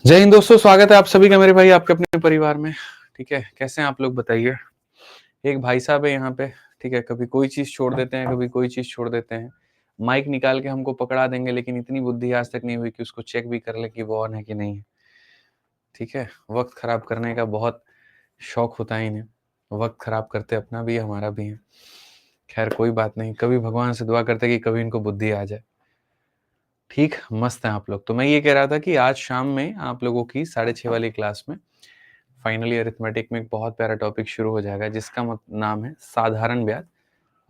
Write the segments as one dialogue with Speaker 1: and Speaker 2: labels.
Speaker 1: जय हिंद दोस्तों, स्वागत है आप सभी का मेरे भाई आपके अपने परिवार में। ठीक है, कैसे हैं आप लोग बताइए। एक भाई साहब है यहाँ पे। ठीक है, कभी कोई चीज छोड़ देते हैं, कभी कोई चीज छोड़ देते हैं। माइक निकाल के हमको पकड़ा देंगे, लेकिन इतनी बुद्धि आज तक नहीं हुई कि उसको चेक भी कर ले कि वो ऑन है कि नहीं है। ठीक है, वक्त खराब करने का बहुत शौक होता है इन्हें। वक्त खराब करते अपना भी है, हमारा भी है। खैर कोई बात नहीं, कभी भगवान से दुआ करते कि कभी इनको बुद्धि आ जाए। ठीक, मस्त है आप लोग। तो मैं ये कह रहा था कि आज शाम में आप लोगों की 6:30 वाली क्लास में फाइनली अरिथमेटिक में एक बहुत प्यारा टॉपिक शुरू हो जाएगा, जिसका नाम है साधारण ब्याज।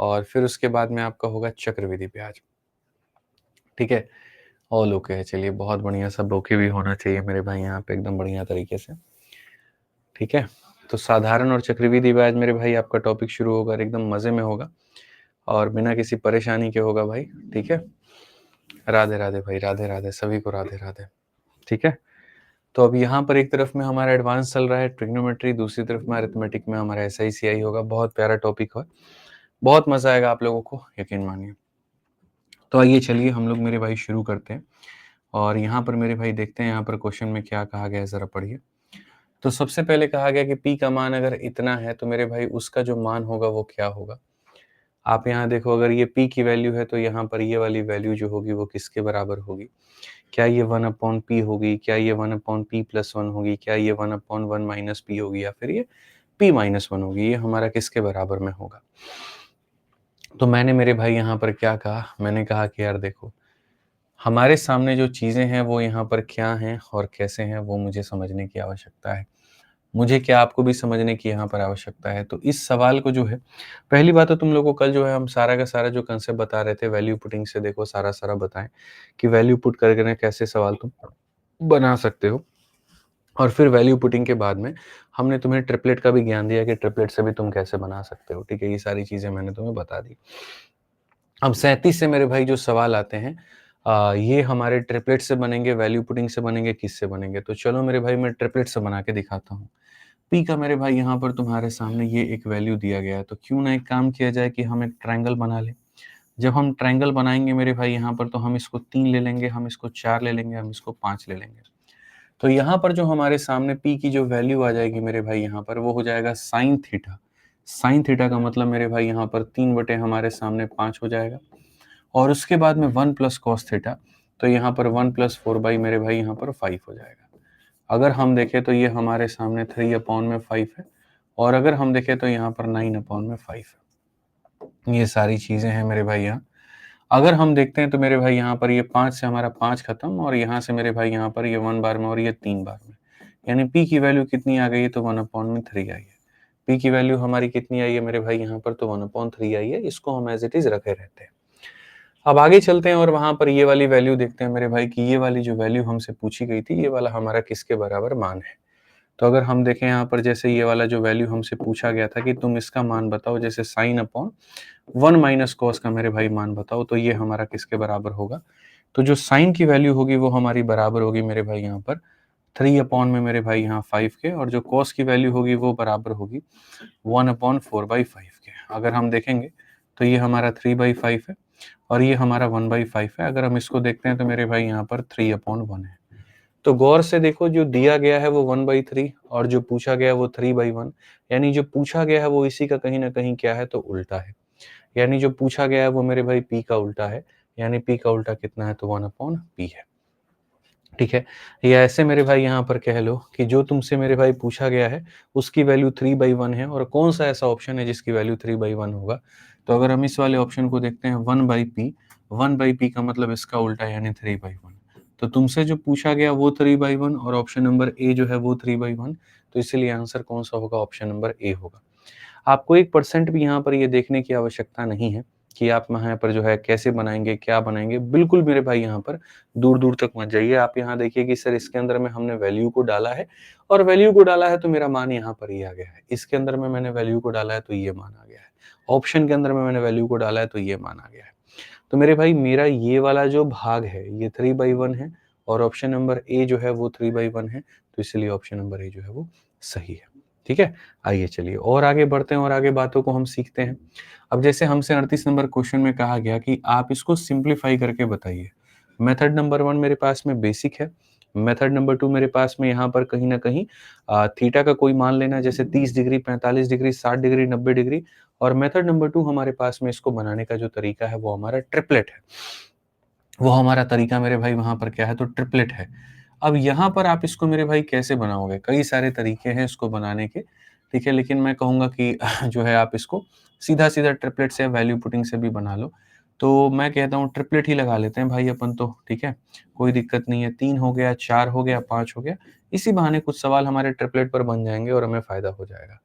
Speaker 1: और फिर उसके बाद में आपका होगा चक्रवृद्धि ब्याज। ठीक है, ऑल ओके है। चलिए, बहुत बढ़िया, सब ओके भी होना चाहिए मेरे भाई यहाँ पे एकदम बढ़िया तरीके से। ठीक है, तो साधारण और चक्रवृद्धि ब्याज मेरे भाई आपका टॉपिक शुरू होगा, एकदम मजे में होगा और बिना किसी परेशानी के होगा भाई। ठीक है, राधे राधे भाई, राधे राधे सभी को, राधे राधे। ठीक है, तो अब यहाँ पर एक तरफ में हमारा एडवांस चल रहा है ट्रिग्नोमेट्री, दूसरी तरफ में अरिथमेटिक में हमारा SICI होगा। बहुत प्यारा टॉपिक है, बहुत मजा आएगा आप लोगों को, यकीन मानिए। तो आइए चलिए हम लोग मेरे भाई शुरू करते हैं। और यहाँ पर मेरे भाई देखते हैं यहाँ पर क्वेश्चन में क्या कहा गया है, जरा पढ़िए। तो सबसे पहले कहा गया कि P का मान अगर इतना है तो मेरे भाई उसका जो मान होगा वो क्या होगा। आप यहाँ देखो, अगर ये P की वैल्यू है तो यहाँ पर ये वाली वैल्यू जो होगी वो किसके बराबर होगी। क्या ये 1/P होगी, क्या ये 1/P+1 होगी, क्या ये 1/1 - P होगी, या फिर ये P-1 होगी। ये हमारा किसके बराबर में होगा। तो मैंने मेरे भाई यहाँ पर क्या कहा, मैंने कहा कि यार देखो, हमारे सामने जो चीज़ें हैं वो यहाँ पर क्या हैं और कैसे हैं वो मुझे समझने की आवश्यकता है। मुझे क्या आपको भी समझने की यहाँ पर आवश्यकता है। तो इस सवाल को जो है, पहली बात तो तुम लोगों को कल जो है हम सारा का सारा जो कंसेप्ट बता रहे थे वैल्यू पुटिंग से, देखो सारा बताएं कि वैल्यू पुट करके कैसे सवाल तुम बना सकते हो। और फिर वैल्यू पुटिंग के बाद में हमने तुम्हें ट्रिपलेट का भी ज्ञान दिया कि ट्रिपलेट से भी तुम कैसे बना सकते हो। ठीक है, ये सारी चीज़ें मैंने तुम्हें बता दी। अब 37 से मेरे भाई जो सवाल आते हैं, ये हमारे ट्रिपलेट से बनेंगे, वैल्यू पुटिंग से बनेंगे, किससे बनेंगे। तो चलो मेरे भाई मैं ट्रिपलेट से बना के दिखाता हूँ। पी का मेरे भाई यहाँ पर तुम्हारे सामने ये एक वैल्यू दिया गया है, तो क्यों ना एक काम किया जाए कि हम एक ट्रायंगल बना लें। जब हम ट्रायंगल बनाएंगे मेरे भाई यहाँ पर, तो हम इसको 3 ले लेंगे, हम इसको 4 ले लेंगे, हम इसको 5 ले लेंगे। तो यहाँ पर जो हमारे सामने पी की जो वैल्यू आ जाएगी मेरे भाई यहाँ पर, वो हो जाएगा साइन थीटा। साइन थीटा का मतलब मेरे भाई यहाँ पर 3 हमारे सामने 5 हो जाएगा। और उसके बाद में 1 प्लस कॉस थीटा, तो यहाँ पर 1+4 मेरे भाई यहाँ पर 5 हो जाएगा। अगर हम देखें तो ये हमारे सामने 3/5 है। और अगर हम देखें तो यहाँ पर 9/5 है। ये सारी चीजें हैं मेरे भाई यहाँ। अगर हम देखते हैं तो मेरे भाई यहाँ पर ये 5 से हमारा 5 खत्म, और यहाँ से मेरे भाई यहाँ पर ये 1 बार में और ये 3 बार में, यानी पी की वैल्यू कितनी आ गई है, तो 1/3 आई है। पी की वैल्यू हमारी कितनी आई है मेरे भाई यहाँ पर, तो 1/3 आई है। इसको हम एज इट इज रखे रहते हैं। अब आगे चलते हैं और वहां पर ये वाली वैल्यू देखते हैं मेरे भाई कि ये वाली जो वैल्यू हमसे पूछी गई थी, ये वाला हमारा किसके बराबर मान है। तो अगर हम देखें यहाँ पर, जैसे ये वाला जो वैल्यू हमसे पूछा गया था कि तुम इसका मान बताओ, जैसे sin/1 माइनस कॉस का मेरे भाई मान बताओ, तो ये हमारा किसके बराबर होगा। तो जो साइन की वैल्यू होगी वो हमारी बराबर होगी मेरे भाई यहाँ पर 3 में मेरे भाई यहाँ 5 के, और जो कॉस की वैल्यू होगी वो बराबर होगी 1/4/5 के। अगर हम देखेंगे तो ये हमारा 3/5 है और ये हमारा 1/5 है। अगर हम इसको देखते हैं तो मेरे भाई यहाँ पर 3/1 है। तो गौर से देखो, जो दिया गया है वो 1/3 और जो पूछा गया है वो 3/1, यानी जो पूछा गया है वो इसी का कहीं ना कहीं क्या है, तो उल्टा है। यानी जो पूछा गया है वो मेरे भाई पी का उल्टा है, यानी पी का उल्टा कितना है, तो 1/p है। ठीक है, या ऐसे मेरे भाई यहाँ पर कह लो कि जो तुमसे मेरे भाई पूछा गया है उसकी वैल्यू 3/1 है, और कौन सा ऐसा ऑप्शन है जिसकी वैल्यू 3/1 होगा। तो अगर हम इस वाले ऑप्शन को देखते हैं, 1/p, 1/p का मतलब इसका उल्टा यानी 3/1। तो तुमसे जो पूछा गया वो 3/1 और ऑप्शन नंबर ए जो है वो 3/1, तो इसलिए आंसर कौन सा होगा, ऑप्शन नंबर ए होगा। आपको 1% भी यहाँ पर ये देखने की आवश्यकता नहीं है कि आप यहाँ पर जो है कैसे बनाएंगे, क्या बनाएंगे। बिल्कुल मेरे भाई यहाँ पर दूर दूर तक मत जाइए। आप यहाँ देखिए कि सर इसके अंदर में हमने वैल्यू को डाला है, और वैल्यू को डाला है तो मेरा मान यहाँ पर ही आ गया है। इसके अंदर में मैंने वैल्यू को डाला है तो ये मान आ गया है। ऑप्शन के अंदर में मैंने वैल्यू को डाला है तो ये मान आ गया है। तो मेरे भाई मेरा ये वाला जो भाग है ये 3/1 है, और ऑप्शन नंबर ए जो है वो 3/1 है, तो इसलिए ऑप्शन नंबर ए जो है वो सही है। ठीक है, आइए चलिए और आगे बढ़ते हैं और आगे बातों को हम सीखते हैं। अब जैसे हमसे 38 नंबर क्वेश्चन में कहा गया कि आप इसको सिंप्लीफाई करके बताइए। मेथड नंबर 1 मेरे पास में बेसिक है, मेथड नंबर 2 मेरे पास में यहाँ पर कहीं न कहीं थीटा का कोई मान लेना, जैसे 30 डिग्री, 45 डिग्री, 60 डिग्री, 90 डिग्री। और मेथड नंबर 2 हमारे पास में इसको बनाने का जो तरीका है वो हमारा ट्रिपलेट है। वो हमारा तरीका मेरे भाई वहाँ पर क्या है, तो ट्रिपलेट है। अब यहाँ पर आप इसको मेरे भाई कैसे बनाओगे? कई सारे तरीके हैं इसको बनाने के, ठीक है? लेकिन मैं कहूँगा कि जो है आप इसको सीधा-सीधा ट्रिपलेट से, वैल्यू पुटिंग से भी बना लो। तो मैं कहता हूँ ट्रिपलेट ही लगा लेते हैं भाई अपन तो, ठीक है? कोई दिक्कत नहीं है, 3 हो गया, 4 हो गया, 5 हो गया। इसी बहाने कुछ सवाल हमारे ट्रिपलेट पर बन जाएँगे और हमें फ़ायदा हो जाएगा।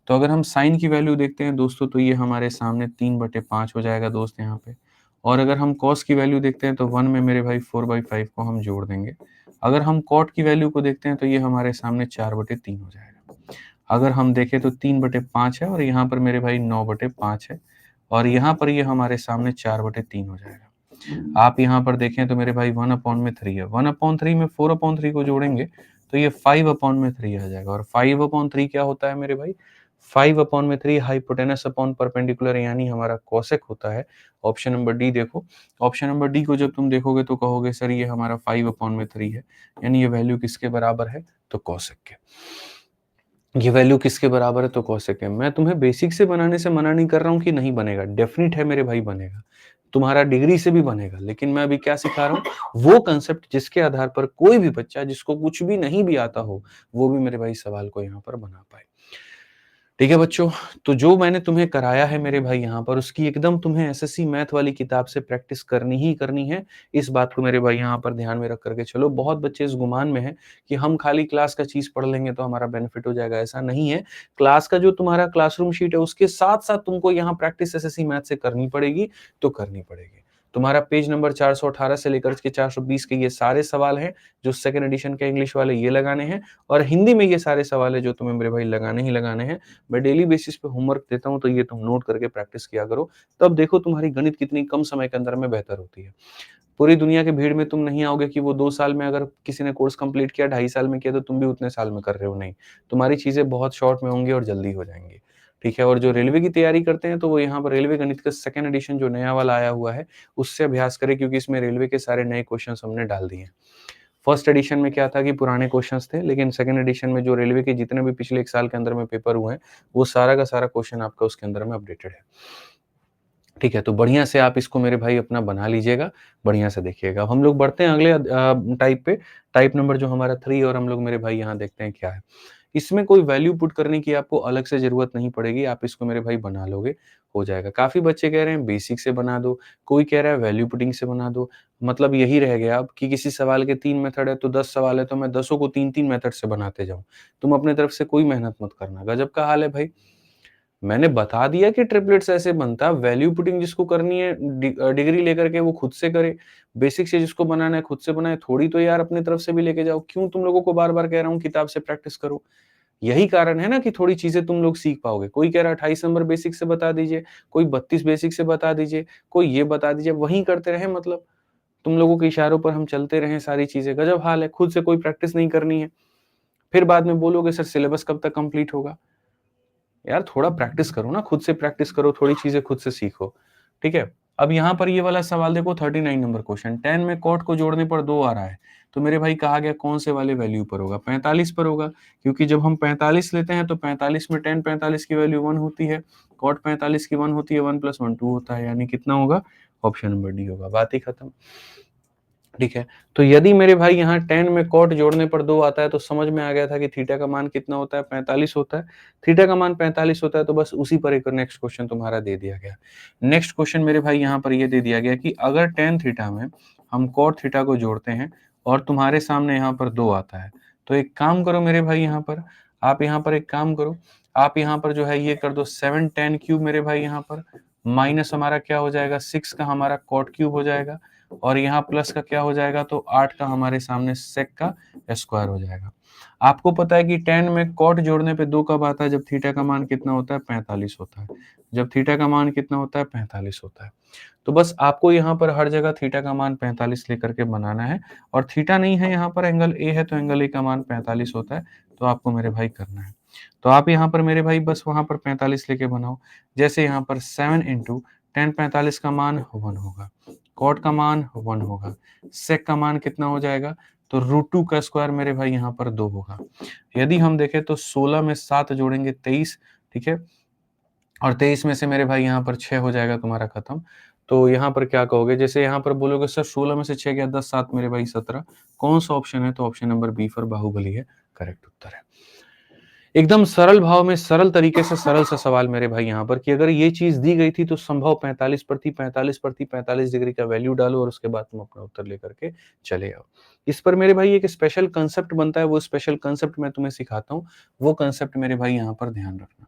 Speaker 1: तो अगर हम साइन की वैल्यू देखते हैं दोस्तों, तो ये हमारे सामने 3/5 हो जाएगा दोस्त यहाँ पे। और अगर हम कॉस की वैल्यू देखते हैं तो 1 में मेरे भाई 4/5 को हम जोड़ देंगे। अगर हम कॉट की वैल्यू को देखते हैं तो ये हमारे सामने 4/3 हो जाएगा। अगर हम देखें तो 3/5 है और यहाँ पर मेरे भाई 9/5 है और यहाँ पर ये हमारे सामने 4/3 हो जाएगा। आप यहाँ पर देखें तो मेरे भाई 1/3 है। 1/3 में 4/3 को जोड़ेंगे तो ये 5/3 आ जाएगा। और 5/3 क्या होता है मेरे भाई? 5/3 हाइपोटेनस अपॉन परपेंडिकुलर, यानी हमारा कोसेक होता है। ऑप्शन नंबर डी देखो। ऑप्शन नंबर डी को जब तुम देखोगे तो कहोगे सर ये हमारा 5/3 है, यानी ये वैल्यू किसके बराबर है? तो कोसेक के। ये वैल्यू किसके बराबर है? तो कोसेक है। मैं तुम्हें बेसिक से बनाने से मना नहीं कर रहा हूँ कि नहीं बनेगा, डेफिनिट है मेरे भाई बनेगा। तुम्हारा डिग्री से भी बनेगा, लेकिन मैं अभी क्या सिखा रहा हूँ, वो कंसेप्ट जिसके आधार पर कोई भी बच्चा जिसको कुछ भी नहीं भी आता हो, वो भी मेरे भाई सवाल को यहाँ पर बना पाए। ठीक है बच्चों, तो जो मैंने तुम्हें कराया है मेरे भाई यहाँ पर, उसकी एकदम तुम्हें एसएससी मैथ वाली किताब से प्रैक्टिस करनी ही करनी है। इस बात को मेरे भाई यहाँ पर ध्यान में रख करके चलो। बहुत बच्चे इस गुमान में हैं कि हम खाली क्लास का चीज़ पढ़ लेंगे तो हमारा बेनिफिट हो जाएगा, ऐसा नहीं है। क्लास का जो तुम्हारा क्लासरूम शीट है, उसके साथ-साथ तुमको यहाँ प्रैक्टिस एसएससी मैथ से करनी पड़ेगी, तो करनी पड़ेगी। तुम्हारा पेज नंबर 418 से लेकर के 420 के ये सारे सवाल हैं, जो सेकंड एडिशन के इंग्लिश वाले ये लगाने हैं, और हिंदी में ये सारे सवाल हैं जो तुम्हें मेरे भाई लगाने ही लगाने हैं। मैं डेली बेसिस पे होमवर्क देता हूँ, तो ये तुम नोट करके प्रैक्टिस किया करो। तब देखो तुम्हारी गणित कितनी कम समय के अंदर में बेहतर होती है। पूरी दुनिया की भीड़ में तुम नहीं आओगे कि वो 2 साल में, अगर किसी ने कोर्स कंप्लीट किया, 2.5 साल में किया, तो तुम भी उतने साल में कर रहे हो, नहीं। तुम्हारी चीज़ें बहुत शॉर्ट में होंगी और जल्दी हो जाएँगी, ठीक है? और जो रेलवे की तैयारी करते हैं, तो वो यहाँ पर रेलवे गणित का सेकंड एडिशन जो नया वाला आया हुआ है, उससे अभ्यास करें, क्योंकि इसमें रेलवे के सारे नए क्वेश्चन्स हमने डाल दिए हैं। फर्स्ट एडिशन में क्या था कि पुराने क्वेश्चंस थे, लेकिन सेकंड एडिशन में जो रेलवे के जितने भी पिछले 1 साल के अंदर में पेपर हुए हैं, वो सारा का सारा क्वेश्चन आपका उसके अंदर में अपडेटेड है। ठीक है, तो बढ़िया से आप इसको मेरे भाई अपना बना लीजिएगा, बढ़िया से देखिएगा। अब हम लोग बढ़ते हैं अगले टाइप पे, टाइप नंबर जो हमारा 3, और हम लोग मेरे भाई यहाँ देखते हैं क्या है। इसमें कोई वैल्यू पुट करने की आपको अलग से ज़रूरत नहीं पड़ेगी, आप इसको मेरे भाई बना लोगे, हो जाएगा। काफ़ी बच्चे कह रहे हैं बेसिक से बना दो, कोई कह रहा है वैल्यू पुटिंग से बना दो। मतलब यही रह गया अब कि किसी सवाल के 3 मेथड है, तो 10 सवाल है, तो मैं 10 को 3-3 मेथड से बनाते जाऊँ। तुम अपने तरफ से कोई मेहनत मत करना, गज़ब का हाल है भाई। मैंने बता दिया कि ट्रिपलेट्स ऐसे बनता है, वैल्यू पुटिंग जिसको करनी है डिग्री लेकर के वो खुद से करे, बेसिक से जिसको बनाना है खुद से बनाए, थोड़ी तो यार अपनी तरफ से भी लेके जाओ। क्यों तुम लोगों को बार-बार कह रहा हूँ किताब से प्रैक्टिस करो? यही कारण है ना कि थोड़ी चीज़ें तुम लोग सीख पाओगे। कोई कह रहा है 28 नंबर बेसिक से बता दीजिए, कोई 32 बेसिक से बता दीजिए, कोई ये बता दीजिए, वही करते रहें मतलब। तुम लोगों के इशारों पर हम चलते रहें सारी चीज़ें, गज़ब हाल है, खुद से कोई प्रैक्टिस नहीं करनी है। फिर बाद में बोलोगे सर सिलेबस कब तक कंप्लीट होगा? यार थोड़ा प्रैक्टिस करो ना, खुद से प्रैक्टिस करो, थोड़ी चीज़ें खुद से सीखो, ठीक है? अब यहाँ पर ये वाला सवाल देखो 39 नंबर क्वेश्चन, 10 में कॉट को जोड़ने पर 2 आ रहा है, तो मेरे भाई कहा गया कौन से वाले वैल्यू पर होगा? 45 पर होगा, क्योंकि जब हम 45 लेते हैं तो 45 में tan 45 की वैल्यू 1 होती है, कॉट 45 की 1 होती है, 1 + 1 2 होता है, यानी कितना होगा? ऑप्शन नंबर डी होगा, बात ही खत्म। ठीक है, तो यदि मेरे भाई यहाँ tan में कॉट जोड़ने पर 2 आता है, तो समझ में आ गया था कि थीटा का मान कितना होता है? 45 होता है। थीटा का मान 45 होता है, तो बस उसी पर एक नेक्स्ट क्वेश्चन तुम्हारा दे दिया गया। नेक्स्ट क्वेश्चन मेरे भाई यहाँ पर ये दे दिया गया कि अगर tan थीटा में हम कॉट थीटा को जोड़ते हैं और तुम्हारे सामने यहाँ पर 2 आता है, तो एक काम करो मेरे भाई यहाँ पर, आप यहाँ पर एक काम करो, आप यहाँ पर जो है ये कर दो 7 tan क्यूब मेरे भाई यहाँ पर, माइनस हमारा क्या हो जाएगा? 6 का हमारा कॉट क्यूब हो जाएगा, और यहाँ प्लस का क्या हो जाएगा? तो 8 का हमारे सामने सेक का स्क्वायर हो जाएगा। आपको पता है कि tan में कॉट जोड़ने पे 2 कब आता है? जब थीटा का मान कितना होता है? 45 होता है। जब थीटा का मान कितना होता है? 45 होता है। तो बस आपको यहाँ पर हर जगह थीटा का मान 45 लेकर के बनाना है, और थीटा नहीं है यहाँ पर, एंगल ए है, तो एंगल ए का मान 45 होता है, तो आपको मेरे भाई करना है। तो आप यहाँ पर मेरे भाई बस वहाँ पर 45 लेके बनाओ। जैसे यहाँ पर 7 इंटू tan 45 का मान 1 होगा, कॉट का मान 1 होगा, सेक का मान कितना हो जाएगा? तो √2 का स्क्वायर मेरे भाई यहाँ पर 2 होगा। यदि हम देखें तो 16 में 7 जोड़ेंगे 23, ठीक है, और 23 में से मेरे भाई यहाँ पर 6 हो जाएगा तुम्हारा खत्म। तो यहाँ पर क्या कहोगे, जैसे यहाँ पर बोलोगे सर 16 में से 6 गया 10, 7 मेरे भाई 17, कौन सा ऑप्शन है? तो option number B for Baahubali है, करेक्ट उत्तर है। एकदम सरल भाव में सरल तरीके से सरल सा सवाल मेरे भाई यहाँ पर कि अगर ये चीज दी गई थी तो संभव 45 प्रति 45 प्रति 45 डिग्री का वैल्यू डालो और उसके बाद तुम अपना उत्तर लेकर के चले आओ। इस पर मेरे भाई एक स्पेशल कंसेप्ट बनता है, वो स्पेशल कंसेप्ट मैं तुम्हें सिखाता हूँ, वो कंसेप्ट मेरे भाई यहाँ पर ध्यान रखना।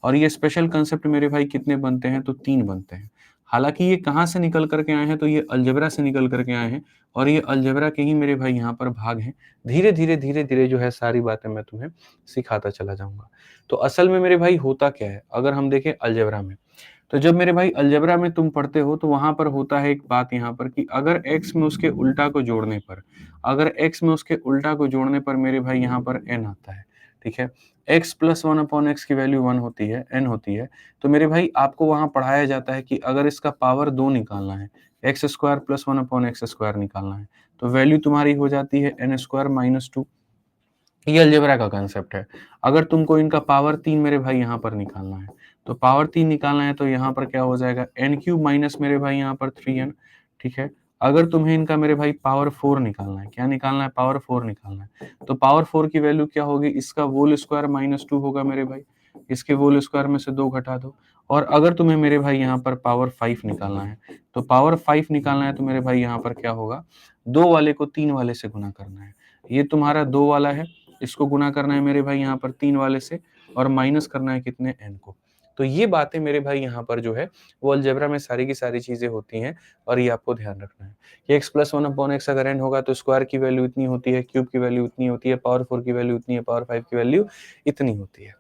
Speaker 1: और ये स्पेशल कंसेप्ट मेरे भाई कितने बनते हैं? तो 3 बनते हैं। हालांकि ये कहाँ से निकल करके आए हैं? तो ये अलजेब्रा से निकल करके आए हैं और ये अलजेब्रा के ही मेरे भाई यहाँ पर भाग हैं। धीरे धीरे धीरे धीरे जो है सारी बातें मैं तुम्हें सिखाता चला जाऊंगा। तो असल में मेरे भाई होता क्या है, अगर हम देखें अलजेब्रा में, तो जब मेरे भाई अलजेब्रा में तुम पढ़ते हो तो वहां पर होता है एक बात यहाँ पर कि अगर x में उसके उल्टा को जोड़ने पर, अगर x में उसके उल्टा को जोड़ने पर मेरे भाई यहाँ पर n आता है, ठीक है, x प्लस 1/x की वैल्यू 1 होती है, n होती है, तो मेरे भाई आपको वहां पढ़ाया जाता है कि अगर इसका पावर 2 निकालना है, x square plus 1/x square निकालना है, तो वैल्यू तुम्हारी हो जाती है n स्क्वायर माइनस 2। ये अलजेब्रा का कंसेप्ट है। अगर तुमको इनका पावर 3 मेरे भाई यहाँ पर निकालना है, तो पावर 3 निकालना है तो यहाँ पर क्या हो जाएगा, n क्यूब माइनस मेरे भाई यहाँ पर 3n, ठीक है। अगर तुम्हें इनका मेरे भाई पावर 4 निकालना है, क्या निकालना है? पावर 4 निकालना है, तो पावर 4 की वैल्यू क्या होगी? इसका होल स्क्वायर माइनस 2 होगा मेरे भाई, इसके होल स्क्वायर में से 2 घटा दो। और अगर तुम्हें मेरे भाई यहाँ पर पावर 5 निकालना है, तो पावर 5 निकालना है तो मेरे भाई यहाँ पर क्या होगा, 2 वाले को 3 वाले से गुना करना है। ये तुम्हारा 2 वाला है, इसको गुना करना है मेरे भाई यहाँ पर 3 वाले से और माइनस करना है कितने? n को। तो ये बातें मेरे भाई यहाँ पर जो है वो अलजेब्रा में सारी की सारी चीजें होती हैं और ये आपको ध्यान रखना है कि x प्लस 1/x अगर n होगा तो स्क्वायर की वैल्यू इतनी होती है, क्यूब की वैल्यू इतनी होती है, पावर 4 की वैल्यू इतनी है, पावर 5 की वैल्यू इतनी होती है।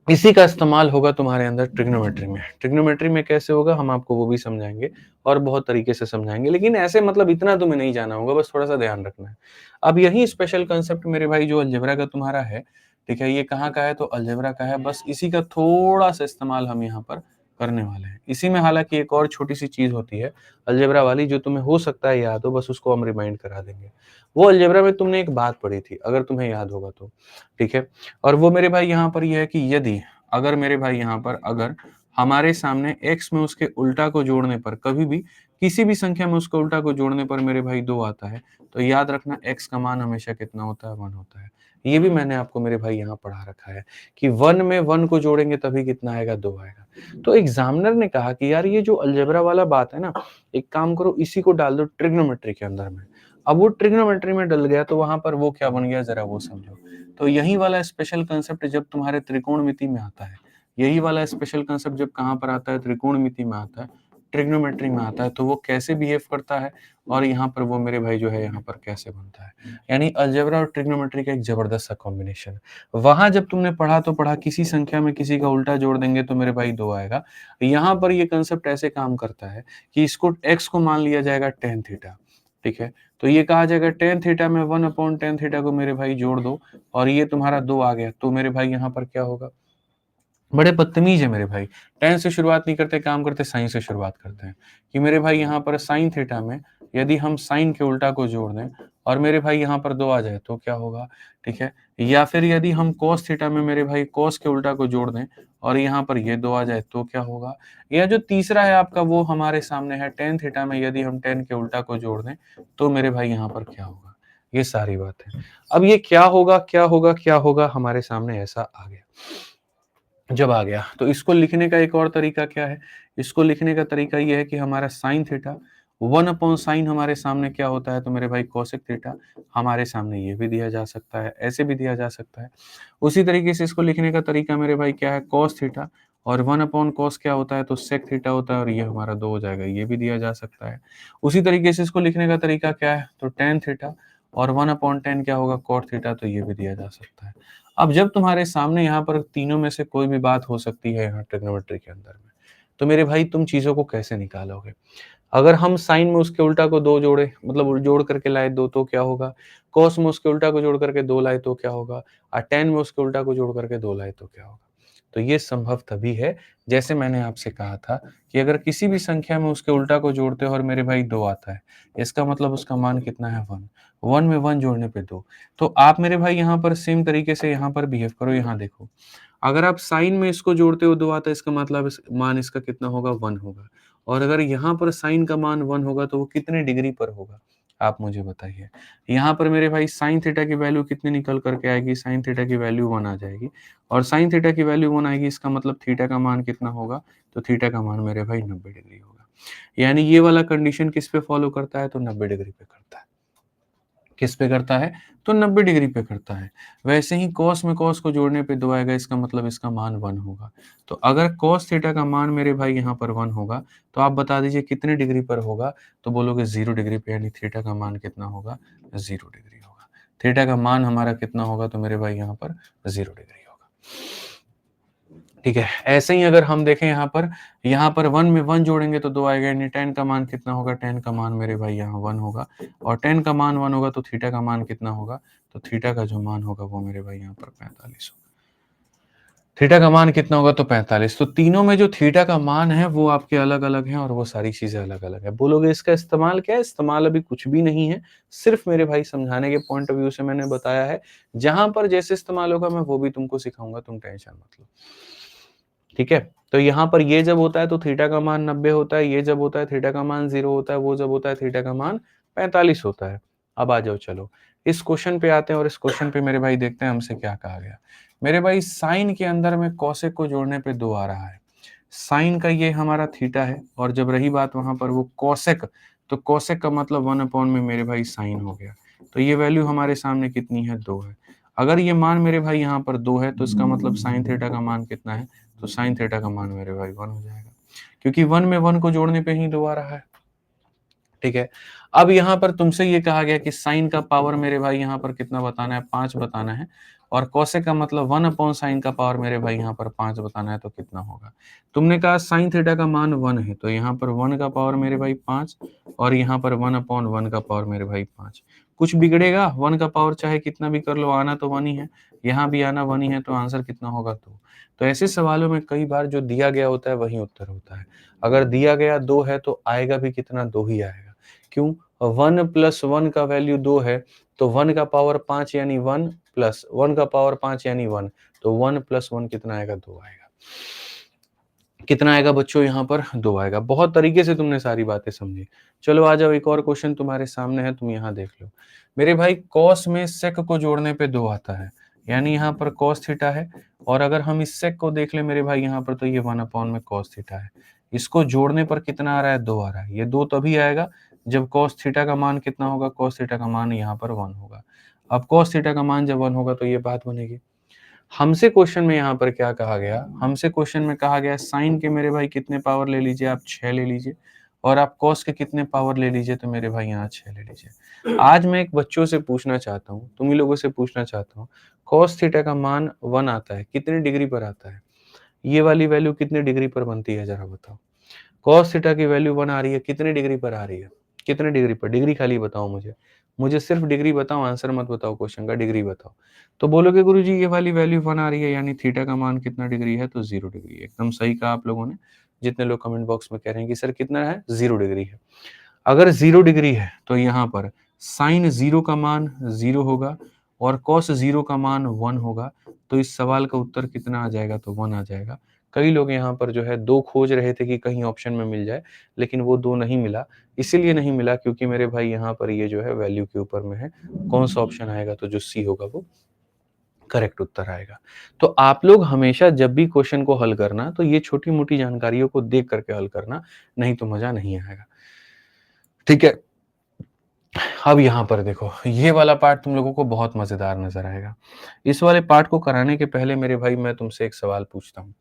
Speaker 1: इसी का इस्तेमाल होगा तुम्हारे अंदर ट्रिग्नोमेट्री में। ट्रिग्नोमेट्री में कैसे होगा हम आपको वो भी समझाएंगे और बहुत तरीके से समझाएंगे, लेकिन ऐसे मतलब इतना तुम्हें नहीं जाना होगा, बस थोड़ा सा ध्यान रखना है। अब यही स्पेशल कंसेप्ट मेरे भाई जो अलजेब्रा का तुम्हारा है, ठीक है, ये कहाँ का है? तो अलजेब्रा का है। बस इसी का थोड़ा सा इस्तेमाल हम यहाँ पर करने वाले हैं। इसी में हालांकि एक और छोटी सी चीज होती है अलजेब्रा वाली, जो तुम्हें हो सकता है याद हो, बस उसको हम रिमाइंड करा देंगे। वो अलजेब्रा में तुमने एक बात पढ़ी थी, अगर तुम्हें याद होगा तो, ठीक है। और वो मेरे भाई यहाँ पर ये है कि यदि अगर मेरे भाई यहाँ पर अगर हमारे सामने x में उसके उल्टा को जोड़ने पर, कभी भी किसी भी संख्या में उसके उल्टा को जोड़ने पर मेरे भाई 2 आता है, तो याद रखना x का मान हमेशा कितना होता है? 1 होता है। ये भी मैंने आपको मेरे भाई यहाँ पढ़ा रखा है कि 1 में 1 को जोड़ेंगे तभी कितना आएगा? 2 आएगा। तो एग्जामिनर ने कहा कि यार ये जो अलजेब्रा वाला बात है ना, एक काम करो इसी को डाल दो ट्रिग्नोमेट्री के अंदर में। अब वो ट्रिग्नोमेट्री में डल गया तो वहां पर वो क्या बन गया, जरा वो समझो। तो यही वाला स्पेशल कंसेप्ट जब तुम्हारे त्रिकोणमिति में आता है, यही वाला स्पेशल कंसेप्ट जब कहाँ पर आता है? त्रिकोणमिति में आता है, ट्रिग्नोमेट्री में आता है, तो वो कैसे बिहेव करता है और यहाँ पर वो मेरे भाई जो है यहाँ पर कैसे बनता है। यानी अलजेब्रा और ट्रिग्नोमेट्री का एक जबरदस्त सा कॉम्बिनेशन। वहां जब तुमने पढ़ा तो पढ़ा किसी संख्या में किसी का उल्टा जोड़ देंगे तो मेरे भाई 2 आएगा। यहाँ पर ये कंसेप्ट ऐसे काम करता है कि इसको x को मान लिया जाएगा tan थीटा, ठीक है, तो ये कहा जाएगा tan थीटा में 1/tan थीटा को मेरे भाई जोड़ दो और ये तुम्हारा 2 आ गया, तो मेरे भाई यहाँ पर क्या होगा? बड़े बदतमीज है मेरे भाई, tan से शुरुआत नहीं करते, काम करते साइन से शुरुआत करते हैं कि मेरे भाई यहाँ पर साइन थीटा में यदि हम साइन के उल्टा को जोड़ दें और मेरे भाई यहाँ पर 2 आ जाए तो क्या होगा, ठीक है। या फिर यदि हम cos थीटा में मेरे भाई cos के उल्टा को जोड़ दें और यहाँ पर ये 2 आ जाए तो क्या होगा। या जो तीसरा है आपका वो हमारे सामने है tan थीटा में यदि हम tan के उल्टा को जोड़ दें तो मेरे भाई यहाँ पर क्या होगा। ये सारी बात है। अब ये क्या होगा क्या होगा क्या होगा हमारे सामने ऐसा आ गया, जब आ गया तो इसको लिखने का एक और तरीका क्या है? इसको लिखने का तरीका ये है कि हमारा साइन थीटा 1/sin हमारे सामने क्या होता है? तो मेरे भाई कोसेक थीटा हमारे सामने ये भी दिया जा सकता है, ऐसे भी दिया जा सकता है। उसी तरीके से इसको लिखने का तरीका मेरे भाई क्या है? cos थीटा और 1/cos क्या होता है? तो sec थीटा होता है और ये हमारा 2 हो जाएगा, ये भी दिया जा सकता है। उसी तरीके से इसको लिखने का तरीका क्या है? तो tan थीटा और 1/tan क्या होगा? cot थीटा, तो ये भी दिया जा सकता है। अब जब तुम्हारे सामने यहाँ पर तीनों में से कोई भी बात हो सकती है यहाँ ट्रिग्नोमेट्री के अंदर में, तो मेरे भाई तुम चीजों को कैसे निकालोगे? अगर हम साइन में उसके उल्टा को 2 जोड़े, मतलब जोड़ करके लाए 2 तो क्या होगा? कॉस में उसके उल्टा को जोड़ करके 2 लाए तो क्या होगा? और tan में उसके उल्टा को जोड़ करके 2 लाए तो क्या होगा? तो ये संभव तभी है, जैसे मैंने आपसे कहा था कि अगर किसी भी संख्या में उसके उल्टा को जोड़ते हो और मेरे भाई 2 आता है, इसका मतलब उसका मान कितना है 1। 1 में 1 जोड़ने पे 2। तो आप मेरे भाई यहाँ पर सेम तरीके से यहाँ पर बिहेव करो, यहाँ देखो। अगर आप साइन में इसको जोड़ते हो 2 आता है, इसका मतलब मान इसका कितना होगा 1 होगा। और अगर यहाँ पर साइन का मान 1 होगा तो वो कितने डिग्री पर होगा? आप मुझे बताइए। यहाँ पर मेरे भाई साइन थीटा की वैल्यू कितनी निकल करके आएगी? साइन थीटा की वैल्यू 1 आ जाएगी और साइन थीटा की वैल्यू 1 आएगी, इसका मतलब थीटा का मान कितना होगा? तो थीटा का मान मेरे भाई 90 डिग्री होगा। यानी ये वाला कंडीशन किस पे फॉलो करता है? तो 90 डिग्री पे करता है। किस पे करता है? तो 90 डिग्री पे करता है। वैसे ही कॉस में कॉस को जोड़ने पे 2 आएगा, इसका मतलब इसका मान 1 होगा। तो अगर कॉस थीटा का मान मेरे भाई यहाँ पर 1 होगा, तो आप बता दीजिए कितने डिग्री पर होगा? तो बोलोगे 0 डिग्री पे, यानी थीटा का मान कितना होगा? 0 डिग्री होगा। थीटा का मान हमारा कितना होगा? तो मेरे भाई यहाँ पर 0 डिग्री होगा। ठीक है, ऐसे ही अगर हम देखें यहाँ पर 1 में 1 जोड़ेंगे तो 2 आएगा, यानी tan का मान कितना होगा? tan का मान मेरे भाई यहाँ 1 होगा और tan का मान 1 होगा तो थीटा का मान कितना होगा? तो थीटा का जो मान होगा वो मेरे भाई यहाँ पर 45 होगा। थीटा का मान कितना होगा? तो 45। तो तीनों में जो थीटा का मान है वो आपके अलग-अलग हैं और वो सारी चीज़ें अलग-अलग है। बोलोगे इसका इस्तेमाल क्या है? इस्तेमाल अभी कुछ भी नहीं है, सिर्फ मेरे भाई समझाने के पॉइंट ऑफ व्यू से मैंने बताया है। जहाँ पर जैसे इस्तेमाल होगा मैं वो भी तुमको सिखाऊँगा, तुम टेंशन मत लो। ठीक है? तो यहाँ पर ये जब होता है तो थीटा का मान 90 होता है, ये जब होता है थीटा का मान 0 होता है, वो जब होता है थीटा का मान 45 होता है। अब आ जाओ चलो, इस क्वेश्चन पे आते हैं और इस क्वेश्चन पे मेरे भाई देखते हैं हमसे क्या कहा गया। मेरे भाई साइन के अंदर में कोसेक को जोड़ने पे 2 आ रहा है। साइन का ये हमारा थीटा है और जब रही बात वहाँ पर वो कोसेक, तो कोसेक का मतलब 1 अपॉन में मेरे भाई साइन हो गया। तो ये वैल्यू हमारे सामने कितनी है? 2 है। अगर ये मान मेरे भाई यहाँ पर 2 है तो इसका मतलब साइन थीटा का मान कितना है? तो साइन थीटा का मान मेरे भाई 1 हो जाएगा, क्योंकि 1 में 1 को जोड़ने पे ही 2 आ रहा है। ठीक है, अब यहाँ पर तुमसे ये कहा गया कि साइन का पावर मेरे भाई यहाँ पर कितना बताना है? 5 बताना है और कोसेक का मतलब 1 अपॉन साइन का पावर मेरे भाई यहाँ पर 5 बताना है, तो कितना होगा? तुमने कहा साइन थीटा का मान 1 है, तो यहाँ पर 1 का पावर मेरे भाई 5 और यहाँ पर 1 अपॉन 1 का पावर मेरे भाई 5। कुछ बिगड़ेगा? 1 का पावर चाहे कितना भी कर लो, आना तो 1 ही है, यहाँ भी आना 1 ही है, तो आंसर कितना होगा? 2। तो ऐसे सवालों में कई बार जो दिया गया होता है वही उत्तर होता है। अगर दिया गया 2 है तो आएगा भी कितना? 2 ही आएगा। क्यों? 1 प्लस 1 का वैल्यू 2 है, तो 1 का पावर 5 यानी 1 प्लस 1 का पावर 5 यानी 1, तो 1 प्लस 1 कितना आएगा? 2 आएगा। कितना आएगा बच्चों? यहाँ पर 2 आएगा। बहुत तरीके से तुमने सारी बातें समझी। चलो आ जाओ, एक और क्वेश्चन तुम्हारे सामने है, तुम यहाँ देख लो। मेरे भाई कॉस में सेक को जोड़ने पे 2 आता है, यानी यहाँ पर कॉस थीटा है और अगर हम इस सेक को देख ले मेरे भाई यहाँ पर, तो ये 1 अपॉन में कॉस थीटा है। इसको जोड़ने पर कितना आ रहा है? 2 आ रहा है। ये 2 तभी आएगा जब कॉस थीटा का मान कितना होगा? कॉस थीटा का मान यहाँ पर 1 होगा। अब कॉस थीटा का मान जब 1 होगा तो ये बात बनेगी। हमसे क्वेश्चन में यहाँ पर क्या कहा गया? हमसे क्वेश्चन में कहा गया साइन के मेरे भाई कितने पावर ले लीजिए? आप 6 ले लीजिए और आप कॉस के कितने पावर ले लीजिए? तो मेरे भाई यहाँ 6 ले लीजिए। आज मैं एक बच्चों से पूछना चाहता हूँ, तुम ही लोगों से पूछना चाहता हूँ, कॉस थीटा का मान 1 आता है, कितने डिग्री पर आता है? ये वाली वैल्यू कितने डिग्री पर बनती है जरा बताओ? कॉस थीटा की वैल्यू 1 आ रही है, कितने डिग्री पर आ रही है? कितने डिग्री पर? डिग्री खाली बताओ मुझे। मुझे सिर्फ डिग्री बताओ, आंसर मत बताओ क्वेश्चन का, डिग्री बताओ। तो बोलोगे गुरुजी ये वाली वैल्यू 1 आ रही है, यानी थीटा का मान कितना डिग्री है? तो 0 डिग्री। एकदम सही कहा आप लोगों ने, जितने लोग कमेंट बॉक्स में कह रहे हैं कि सर कितना है? 0 डिग्री है। अगर 0 डिग्री है तो यहाँ पर साइन 0 का मान 0 होगा और कॉस 0 का मान 1 होगा, तो इस सवाल का उत्तर कितना आ जाएगा? तो 1 आ जाएगा। कई लोग यहाँ पर जो है 2 खोज रहे थे कि कहीं ऑप्शन में मिल जाए, लेकिन वो 2 नहीं मिला। इसीलिए नहीं मिला क्योंकि मेरे भाई यहाँ पर ये जो है वैल्यू के ऊपर में है। कौन सा ऑप्शन आएगा? तो जो सी होगा वो करेक्ट उत्तर आएगा। तो आप लोग हमेशा जब भी क्वेश्चन को हल करना, तो ये छोटी-मोटी जानकारियों को देख करके हल करना, नहीं तो मजा नहीं आएगा। ठीक है? अब यहाँ पर देखो, ये वाला पार्ट तुम लोगों को बहुत मजेदार नजर आएगा। इस वाले पार्ट को कराने के पहले मेरे भाई मैं तुमसे एक सवाल पूछता हूँ,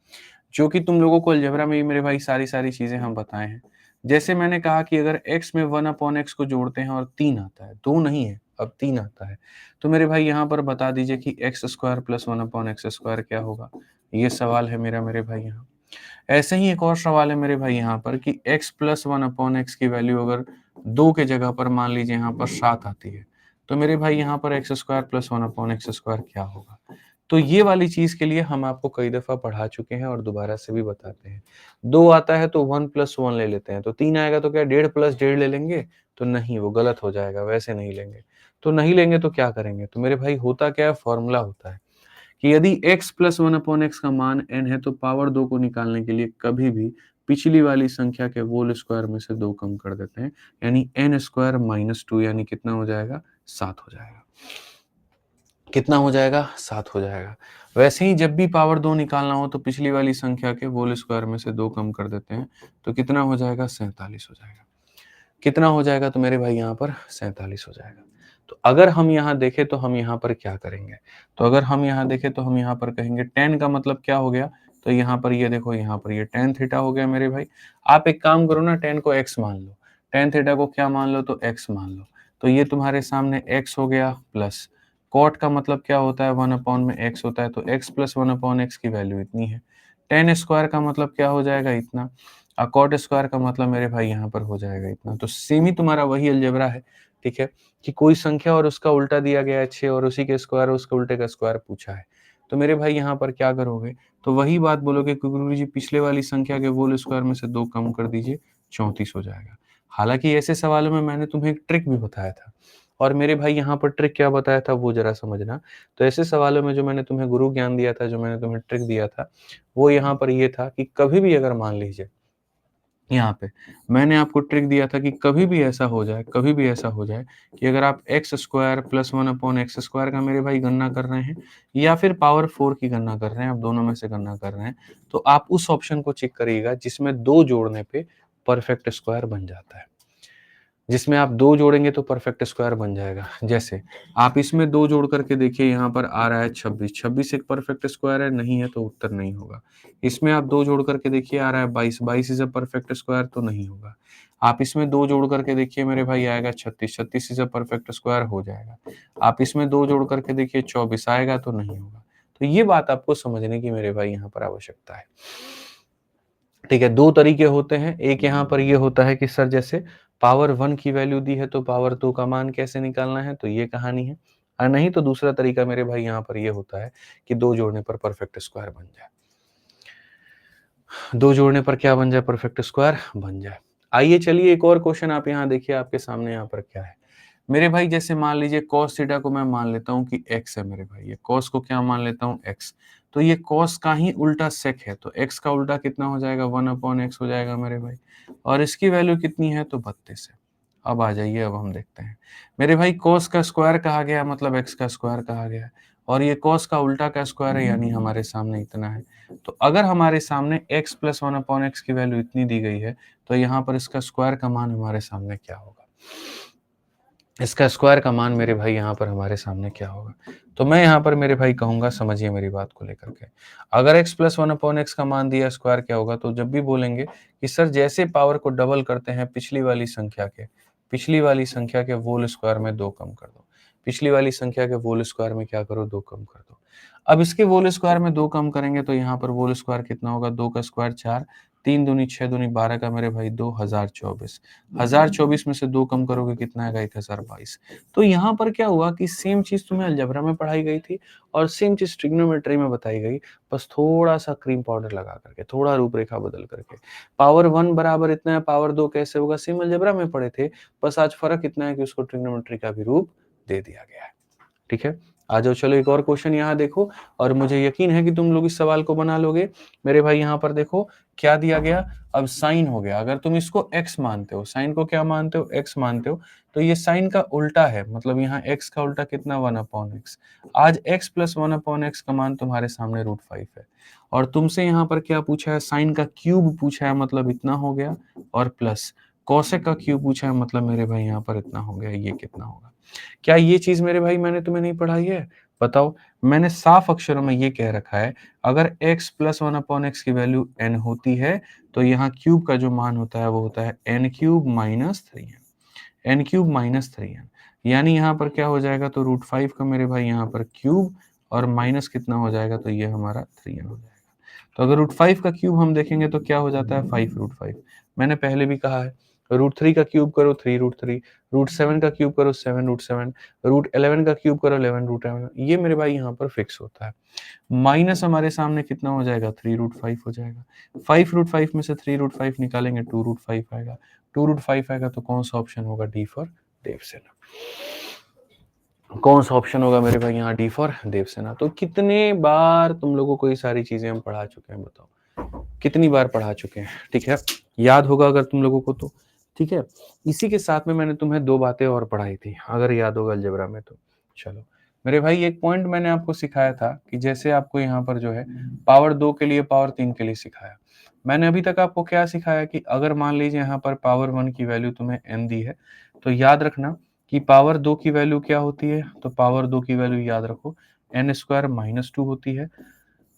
Speaker 1: जो कि तुम लोगों को अलजेब्रा में ही मेरे भाई सारी चीजें हम बताए हैं। जैसे मैंने कहा कि अगर x में 1 अपॉन x को जोड़ते हैं और 3 आता है, 2 नहीं है, अब 3 आता है, तो मेरे भाई यहाँ पर बता दीजिए कि x square plus 1 upon x square क्या होगा? ये सवाल है मेरा मेरे भाई यहाँ। ऐसे ही एक और सवाल है मेरे भाई यहाँ पर कि x प्लस 1 अपॉन एक्स की वैल्यू अगर 2 के जगह पर मान लीजिए यहाँ पर 7 आती है, तो मेरे भाई यहाँ पर x square plus 1 upon x square क्या होगा? तो ये वाली चीज के लिए हम आपको कई दफा पढ़ा चुके हैं और दोबारा से भी बताते हैं। 2 आता है तो 1 + 1 ले लेते हैं, तो 3 आएगा तो क्या 1.5 + 1.5 ले लेंगे? तो नहीं, वो गलत हो जाएगा, वैसे नहीं लेंगे। तो नहीं लेंगे तो क्या करेंगे? तो मेरे भाई होता क्या है, फॉर्मूला होता है कि यदि x + 1/x का मान n है तो पावर 2 को निकालने के लिए कभी भी पिछली वाली संख्या के व्होल स्क्वायर में से 2 कम कर देते हैं, यानी n² - 2 यानी कितना हो जाएगा? 7 हो जाएगा। कितना हो जाएगा? 7 हो जाएगा। वैसे ही जब भी पावर 2 निकालना हो तो पिछली वाली संख्या के व्होल स्क्वायर में से 2 कम कर देते हैं, तो कितना हो जाएगा? 47 हो जाएगा। कितना हो जाएगा? तो मेरे भाई यहाँ पर 47 हो जाएगा। तो अगर हम यहाँ देखें तो हम यहाँ पर क्या करेंगे? तो अगर हम यहाँ देखें तो हम यहाँ पर कहेंगे tan का मतलब क्या हो गया? तो यहाँ पर ये देखो, यहाँ पर ये tan थीटा हो गया मेरे भाई। आप एक काम करो ना, tan को x मान लो, tan थीटा को क्या मान लो? तो x मान लो। तो ये तुम्हारे सामने x हो गया प्लस cot का मतलब क्या होता है? 1 में x होता है, तो x + 1/x की वैल्यू इतनी है। tan स्क्वायर का मतलब क्या हो जाएगा? इतना। कॉट स्क्वायर का मतलब मेरे भाई यहाँ पर हो जाएगा इतना। तो सेम ही तुम्हारा वही अलजेब्रा है, ठीक है, कि कोई संख्या और उसका उल्टा दिया गया है 6 और उसी के स्क्वायर और उसके उल्टे का स्क्वायर पूछा है। तो मेरे भाई यहाँ पर क्या करोगे? तो वही बात बोलोगे कि गुरुजी पिछले वाली संख्या के व्होल स्क्वायर में से 2 कम कर दीजिए, 34 हो जाएगा। हालांकि ऐसे सवालों में मैंने तुम्हें एक ट्रिक भी बताया था, और मेरे भाई यहाँ पर ट्रिक क्या बताया था वो जरा समझना। तो ऐसे सवालों में जो मैंने तुम्हें गुरु ज्ञान दिया था, जो मैंने तुम्हें ट्रिक दिया था, वो यहाँ पर ये था कि कभी भी अगर मान लीजिए यहाँ पे मैंने आपको ट्रिक दिया था कि कभी भी ऐसा हो जाए, कभी भी ऐसा हो जाए कि अगर आप x² + 1/x² का मेरे भाई गणना कर रहे हैं या फिर पावर 4 की गणना कर रहे हैं, आप दोनों में से गणना कर रहे हैं, तो आप उस ऑप्शन को चेक करिएगा जिसमें 2 जोड़ने पे परफेक्ट स्क्वायर बन जाता है। जिसमें आप 2 जोड़ेंगे तो परफेक्ट स्क्वायर बन जाएगा। जैसे आप इसमें 2 जोड़ करके देखिए, यहाँ पर आ रहा है 26, 26 एक परफेक्ट स्क्वायर है, नहीं है तो उत्तर नहीं होगा। इसमें आप 2 जोड़ करके देखिए, आ रहा है 22, 22 इज़ अ परफेक्ट स्क्वायर, तो नहीं होगा। आप इसमें 2 जोड़ करके देखिए मेरे भाई, आएगा 36, 36 इज़ अ परफेक्ट स्क्वायर, हो जाएगा। आप इसमें 2 जोड़ करके देखिए 24 आएगा, तो नहीं होगा। तो ये बात आपको समझने की मेरे भाई यहाँ पर आवश्यकता है। ठीक है, 2 तरीके होते हैं। एक यहाँ पर ये होता है कि सर जैसे पावर 1 की वैल्यू दी है तो पावर 2 का मान कैसे निकालना है, तो ये कहानी है। और नहीं तो दूसरा तरीका मेरे भाई यहाँ पर ये होता है कि 2 जोड़ने पर परफेक्ट स्क्वायर बन जाए। 2 जोड़ने पर क्या बन जाए? परफेक्ट स्क्वायर बन जाए। आइए चलिए एक और क्वेश्चन आप यहाँ देखिए, आपके सामने यहाँ पर क्या है। मेरे भाई जैसे मान लीजिए cos थीटा को मैं मान लेता हूँ कि x है मेरे भाई, ये cos को क्या मान लेता हूँ? x। तो ये cos का ही उल्टा sec है, तो x का उल्टा कितना हो जाएगा? 1/x हो जाएगा मेरे भाई। और इसकी वैल्यू कितनी है? तो 32 है। अब आ जाइए, अब हम देखते हैं। मेरे भाई cos का स्क्वायर कहा गया मतलब x का स्क्वायर कहा गया है, और ये cos का उल्टा का स्क्वायर है, यानी हमारे सामने इतना है। तो अगर हमारे सामने x + 1/x की वैल्यू इतनी दी गई है, तो यहाँ पर इसका स्क्वायर का मान हमारे सामने क्या होगा? इसका स्क्वायर का मान मेरे भाई यहाँ पर हमारे सामने क्या होगा? तो मैं यहाँ पर मेरे भाई कहूँगा, समझिए मेरी बात को लेकर के। अगर x + 1/x का मान दिया, स्क्वायर क्या होगा? तो जब भी बोलेंगे कि सर जैसे पावर को डबल करते हैं पिछली वाली संख्या के व्होल स्क्वायर में 2 कम कर दो। पिछली वाली संख्या के व्होल स्क्वायर में क्या करो? 2 कम कर दो। अब इसके व्होल स्क्वायर में 2 कम करेंगे तो यहाँ पर व्होल स्क्वायर कितना होगा? 2 का स्क्वायर 4, 3 दूनी 6 दूनी 12 का मेरे भाई 2, 1024। 1024 में से 2 कम करोगे कितना आएगा? 1022। तो यहाँ पर क्या हुआ कि सेम चीज़ तुम्हें अलजेब्रा में पढ़ाई गई थी और सेम चीज़ ट्रिग्नोमेट्री में बताई गई, बस थोड़ा-सा क्रीम पाउडर लगा करके, थोड़ा रूपरेखा बदल करके। पावर 1 बराबर इतना है, पावर 2 कैसे होगा? सेम अलजेब्रा में पढ़े थे, बस आज फ़र्क इतना है कि उसको ट्रिग्नोमेट्री का भी रूप दे दिया गया है। ठीक है? आ जाओ, चलो एक और क्वेश्चन यहाँ देखो, और मुझे यकीन है कि तुम लोग इस सवाल को बना लोगे। मेरे भाई यहाँ पर देखो क्या दिया गया, अब साइन हो गया। अगर तुम इसको x मानते हो, साइन को क्या मानते हो? x मानते हो, तो ये साइन का उल्टा है, मतलब यहाँ x का उल्टा कितना? 1/x। आज x + 1/x का मान तुम्हारे सामने √5 है, और तुमसे यहाँ पर क्या पूछा है? साइन का क्यूब पूछा है, मतलब इतना हो गया, और प्लस कोसेक का क्यूब पूछा है, मतलब मेरे भाई यहाँ पर इतना हो गया। ये कितना होगा? क्या ये चीज मेरे भाई मैंने तुम्हें नहीं पढ़ाई है? बताओ। मैंने साफ अक्षरों में ये कह रखा है, अगर x + 1/x की वैल्यू n होती है तो यहाँ क्यूब का जो मान होता है वो होता है n³ - 3n, n³ - 3n, यानी यहाँ पर क्या हो जाएगा? तो √5 का मेरे भाई यहाँ पर क्यूब, और माइनस कितना हो जाएगा? तो ये हमारा 3n हो जाएगा। तो अगर √5 का क्यूब हम देखेंगे तो क्या हो जाता है? 5 √5। मैंने पहले भी कहा है √3 का क्यूब करो 3√3, √7 का क्यूब करो 7√7, √11 का क्यूब करो 11√11। ये मेरे भाई यहाँ पर फिक्स होता है। माइनस हमारे सामने कितना हो जाएगा 3√5 हो जाएगा। 5√5 में से 3√5 निकालेंगे 2√5 आएगा। 2√5 आएगा तो कौन सा ऑप्शन होगा? D for Devasena. कौन सा ऑप्शन होगा मेरे भाई यहाँ? D for Devasena. तो कितने बार तुम लोगों को ये सारी चीजें हम पढ़ा चुके हैं बताओ, कितनी बार पढ़ा चुके हैं? ठीक है, याद होगा अगर तुम लोगों को तो। ठीक है, इसी के साथ में मैंने तुम्हें 2 बातें और पढ़ाई थी अगर याद होगा अलजेब्रा में तो। चलो मेरे भाई, एक पॉइंट मैंने आपको सिखाया था कि जैसे आपको यहाँ पर जो है पावर 2 के लिए पावर 3 के लिए सिखाया। मैंने अभी तक आपको क्या सिखाया कि अगर मान लीजिए यहाँ पर पावर 1 की वैल्यू तुम्हें n दी है तो याद रखना कि पावर 2 की वैल्यू क्या होती है? तो पावर 2 की वैल्यू याद रखो n² - 2 होती है।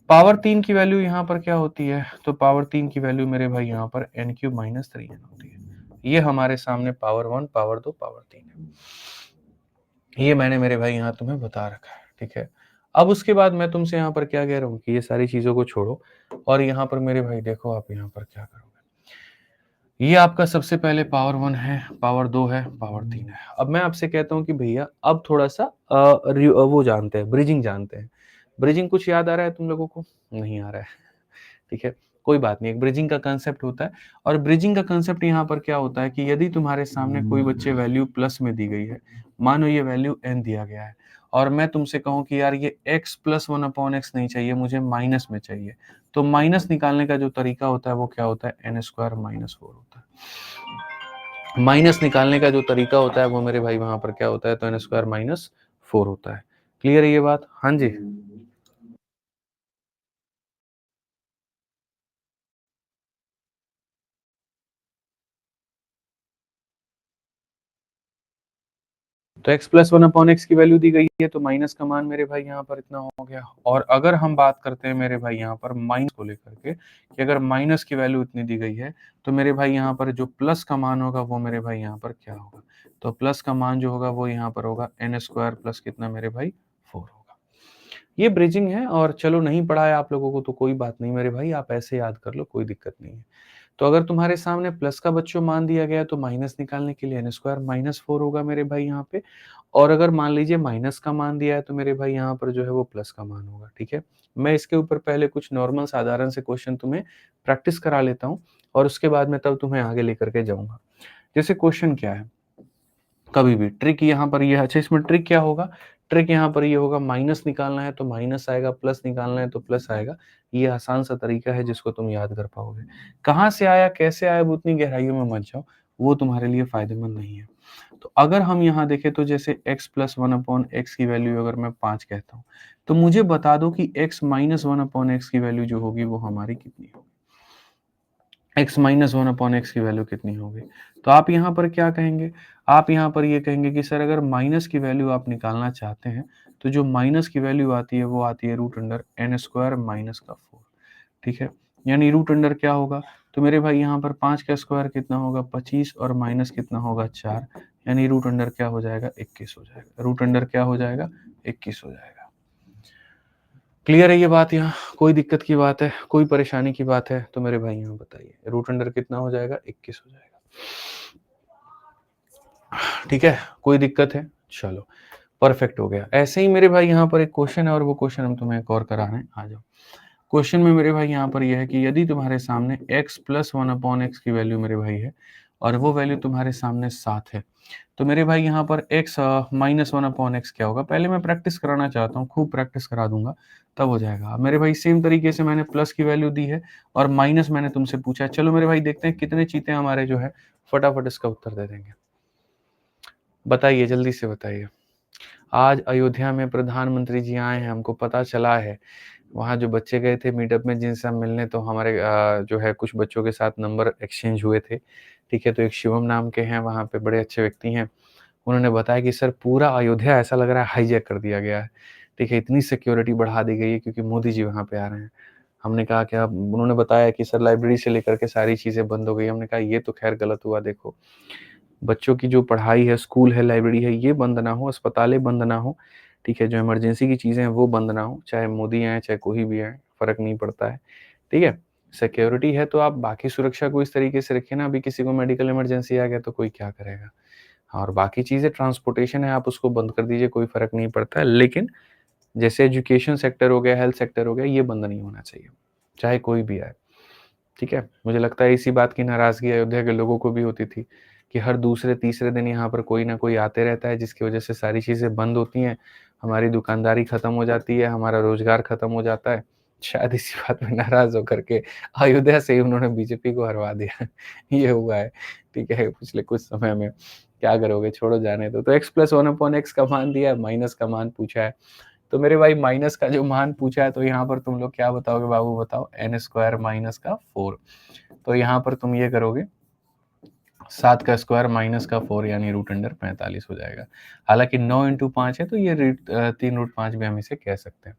Speaker 1: पावर 3 की वैल्यू यहाँ पर क्या होती है? तो पावर 3 की वैल्यू मेरे भाई यहाँ पर n³ - 3n होती है। ये हमारे सामने पावर 1, पावर 2, पावर 3 है। ये मैंने मेरे भाई यहाँ तुम्हें बता रखा है। ठीक है, अब उसके बाद मैं तुमसे यहाँ पर क्या कह रहा हूँ कि ये सारी चीजों को छोड़ो और यहाँ पर मेरे भाई देखो आप यहाँ पर क्या करोगे। ये आपका सबसे पहले पावर 1 है, पावर 2 है, पावर 3 है। अब मैं आपसे कहता हूँ कि भैया अब थोड़ा सा वो जानते हैं, ब्रिजिंग जानते हैं। ब्रिजिंग कुछ याद आ रहा है तुम लोगों को? नहीं आ रहा है। ठीक है, कोई बात नहीं। एक ब्रिजिंग का कंसेप्ट होता है और ब्रिजिंग का कंसेप्ट यहाँ पर क्या होता है कि यदि तुम्हारे सामने कोई बच्चे वैल्यू प्लस में दी गई है, मानो ये वैल्यू n दिया गया है और मैं तुमसे कहूँ कि यार ये x + 1/x नहीं चाहिए, मुझे माइनस में चाहिए, तो माइनस निकालने का जो तरीका होता है वो क्या होता है? n² - 4 होता है। माइनस निकालने का जो तरीका होता है वो मेरे भाई वहां पर क्या होता है? तो n² - 4 होता है। क्लियर है ये बात? हाँ जी। तो x + 1/x की वैल्यू दी गई है तो माइनस का मान मेरे भाई यहाँ पर इतना हो गया। और अगर हम बात करते हैं मेरे भाई यहाँ पर माइनस को लेकर के कि अगर माइनस की वैल्यू इतनी दी गई है तो मेरे भाई यहाँ पर जो प्लस का मान होगा वो मेरे भाई यहाँ पर क्या होगा? तो प्लस का मान जो होगा वो यहाँ पर होगा n² प्लस कितना मेरे भाई? 4 होगा। ये ब्रिजिंग है और चलो नहीं पढ़ा है आप लोगों को तो कोई बात नहीं मेरे भाई, आप ऐसे याद कर लो, कोई दिक्कत नहीं है। तो अगर तुम्हारे सामने प्लस का बच्चों मान दिया गया तो माइनस निकालने के लिए n² - 4 होगा मेरे भाई यहाँ पे। और अगर मान लीजिए माइनस का मान दिया है तो मेरे भाई यहाँ पर जो है वो प्लस का मान होगा। ठीक है, मैं इसके ऊपर पहले कुछ नॉर्मल साधारण से क्वेश्चन तुम्हें प्रैक्टिस करा लेता हूँ और उसके बाद में तब तुम्हें आगे लेकर के जाऊंगा। जैसे क्वेश्चन क्या है, कभी भी ट्रिक यहाँ पर ये है। अच्छा, इसमें ट्रिक क्या होगा? ट्रिक यहाँ पर ये होगा, माइनस निकालना है तो माइनस आएगा, प्लस निकालना है तो प्लस आएगा। ये आसान सा तरीका है जिसको तुम याद कर पाओगे। कहाँ से आया, कैसे आया, वो उतनी गहराइयों में मत जाओ, वो तुम्हारे लिए फायदेमंद नहीं है। तो अगर हम यहाँ देखें तो जैसे x + 1/x की वैल्यू अगर मैं 5 कहता हूँ तो मुझे बता दो कि x - 1/x की वैल्यू जो होगी वो हमारी कितनी होगी? x - 1/x की वैल्यू कितनी होगी? तो आप यहाँ पर क्या कहेंगे? आप यहाँ पर ये कहेंगे कि सर अगर माइनस की वैल्यू आप निकालना चाहते हैं तो जो माइनस की वैल्यू आती है वो आती है √n² - 4। ठीक है, यानी रूट अंडर क्या होगा? तो मेरे भाई यहाँ पर 5 का स्क्वायर कितना होगा? 25 और माइनस कितना होगा? 4, यानी रूट अंडर क्या हो जाएगा? 21 हो जाएगा। रूट अंडर क्या हो जाएगा? 21 हो जाएगा। क्लियर है ये बात? यहाँ कोई दिक्कत की बात है, कोई परेशानी की बात है तो मेरे भाई यहाँ बताइए। रूट अंडर कितना हो जाएगा? 21 हो जाएगा। ठीक है, कोई दिक्कत है? चलो परफेक्ट हो गया। ऐसे ही मेरे भाई यहाँ पर एक क्वेश्चन है और वो क्वेश्चन हम तुम्हें एक और करा रहे हैं, आ जाओ। क्वेश्चन में मेरे भाई यहाँ पर यह है कि यदि तुम्हारे सामने x + 1/x की वैल्यू मेरे भाई है और वो वैल्यू तुम्हारे सामने 7 है तो मेरे भाई यहाँ पर x - 1/x क्या होगा? पहले मैं प्रैक्टिस कराना चाहता हूँ, खूब प्रैक्टिस करा दूंगा तब हो जाएगा। अब मेरे भाई सेम तरीके से मैंने प्लस की वैल्यू दी है और माइनस मैंने तुमसे पूछा है। चलो मेरे भाई देखते हैं कितने चीते हमारे जो है फटाफट इसका उत्तर दे देंगे। बताइए, जल्दी से बताइए। आज अयोध्या में प्रधानमंत्री जी आए हैं, हमको पता चला है। वहाँ जो बच्चे गए थे मीटअप में जिनसे हम मिलने, तो हमारे जो है कुछ बच्चों के साथ नंबर एक्सचेंज हुए थे। ठीक है, तो एक शिवम नाम के हैं वहाँ पे, बड़े अच्छे व्यक्ति हैं। उन्होंने बताया कि सर पूरा अयोध्या ऐसा लग रहा है हाईजैक कर दिया गया है। ठीक है, इतनी सिक्योरिटी बढ़ा दी गई है क्योंकि मोदी जी वहाँ पे आ रहे हैं। हमने कहा कि अब उन्होंने बताया कि सर लाइब्रेरी से लेकर के सारी चीज़ें बंद हो गई। हमने कहा ये तो खैर गलत हुआ। देखो, बच्चों की जो पढ़ाई है, स्कूल है, लाइब्रेरी है, ये बंद ना हो, अस्पतालें बंद ना हो। ठीक है, जो इमरजेंसी की चीज़ें हैं वो बंद ना हो, चाहे मोदी आए चाहे कोई भी आए, फ़र्क नहीं पड़ता है। ठीक है, सिक्योरिटी है तो आप बाकी सुरक्षा को इस तरीके से रखिए ना, अभी किसी को मेडिकल इमरजेंसी आ गया तो कोई क्या करेगा। और बाकी चीज़ें ट्रांसपोर्टेशन है, आप उसको बंद कर दीजिए, कोई फ़र्क नहीं पड़ता है। लेकिन जैसे एजुकेशन सेक्टर हो गया, हेल्थ सेक्टर हो गया, ये बंद नहीं होना चाहिए, चाहे कोई भी आए, ठीक है? मुझे लगता है इसी बात की नाराज़गी अयोध्या के लोगों को भी होती थी कि हर दूसरे तीसरे दिन यहाँ पर कोई ना कोई आते रहता है, जिसकी वजह से सारी चीज़ें बंद होती हैं, हमारी दुकानदारी खत्म हो जाती है, हमारा रोज़गार खत्म हो जाता है। शायद इसी बात में नाराज़ होकर के अयोध्या से ही उन्होंने बीजेपी को हरवा दिया। ये हुआ है, ठीक है? पिछले कुछ समय में। क्या करोगे, छोड़ो जाने दो। तो x + 1/x का मान दिया है, माइनस का मान पूछा है। तो मेरे भाई माइनस का जो मान पूछा है, तो यहाँ पर तुम लोग क्या बताओगे बाबू, बताओ? n² माइनस का 4। तो यहाँ पर तुम ये करोगे, 7 का स्क्वायर माइनस का 4 यानी √45 हो जाएगा। हालांकि 9 × 5 है, तो ये 3√5 भी हम इसे कह सकते हैं।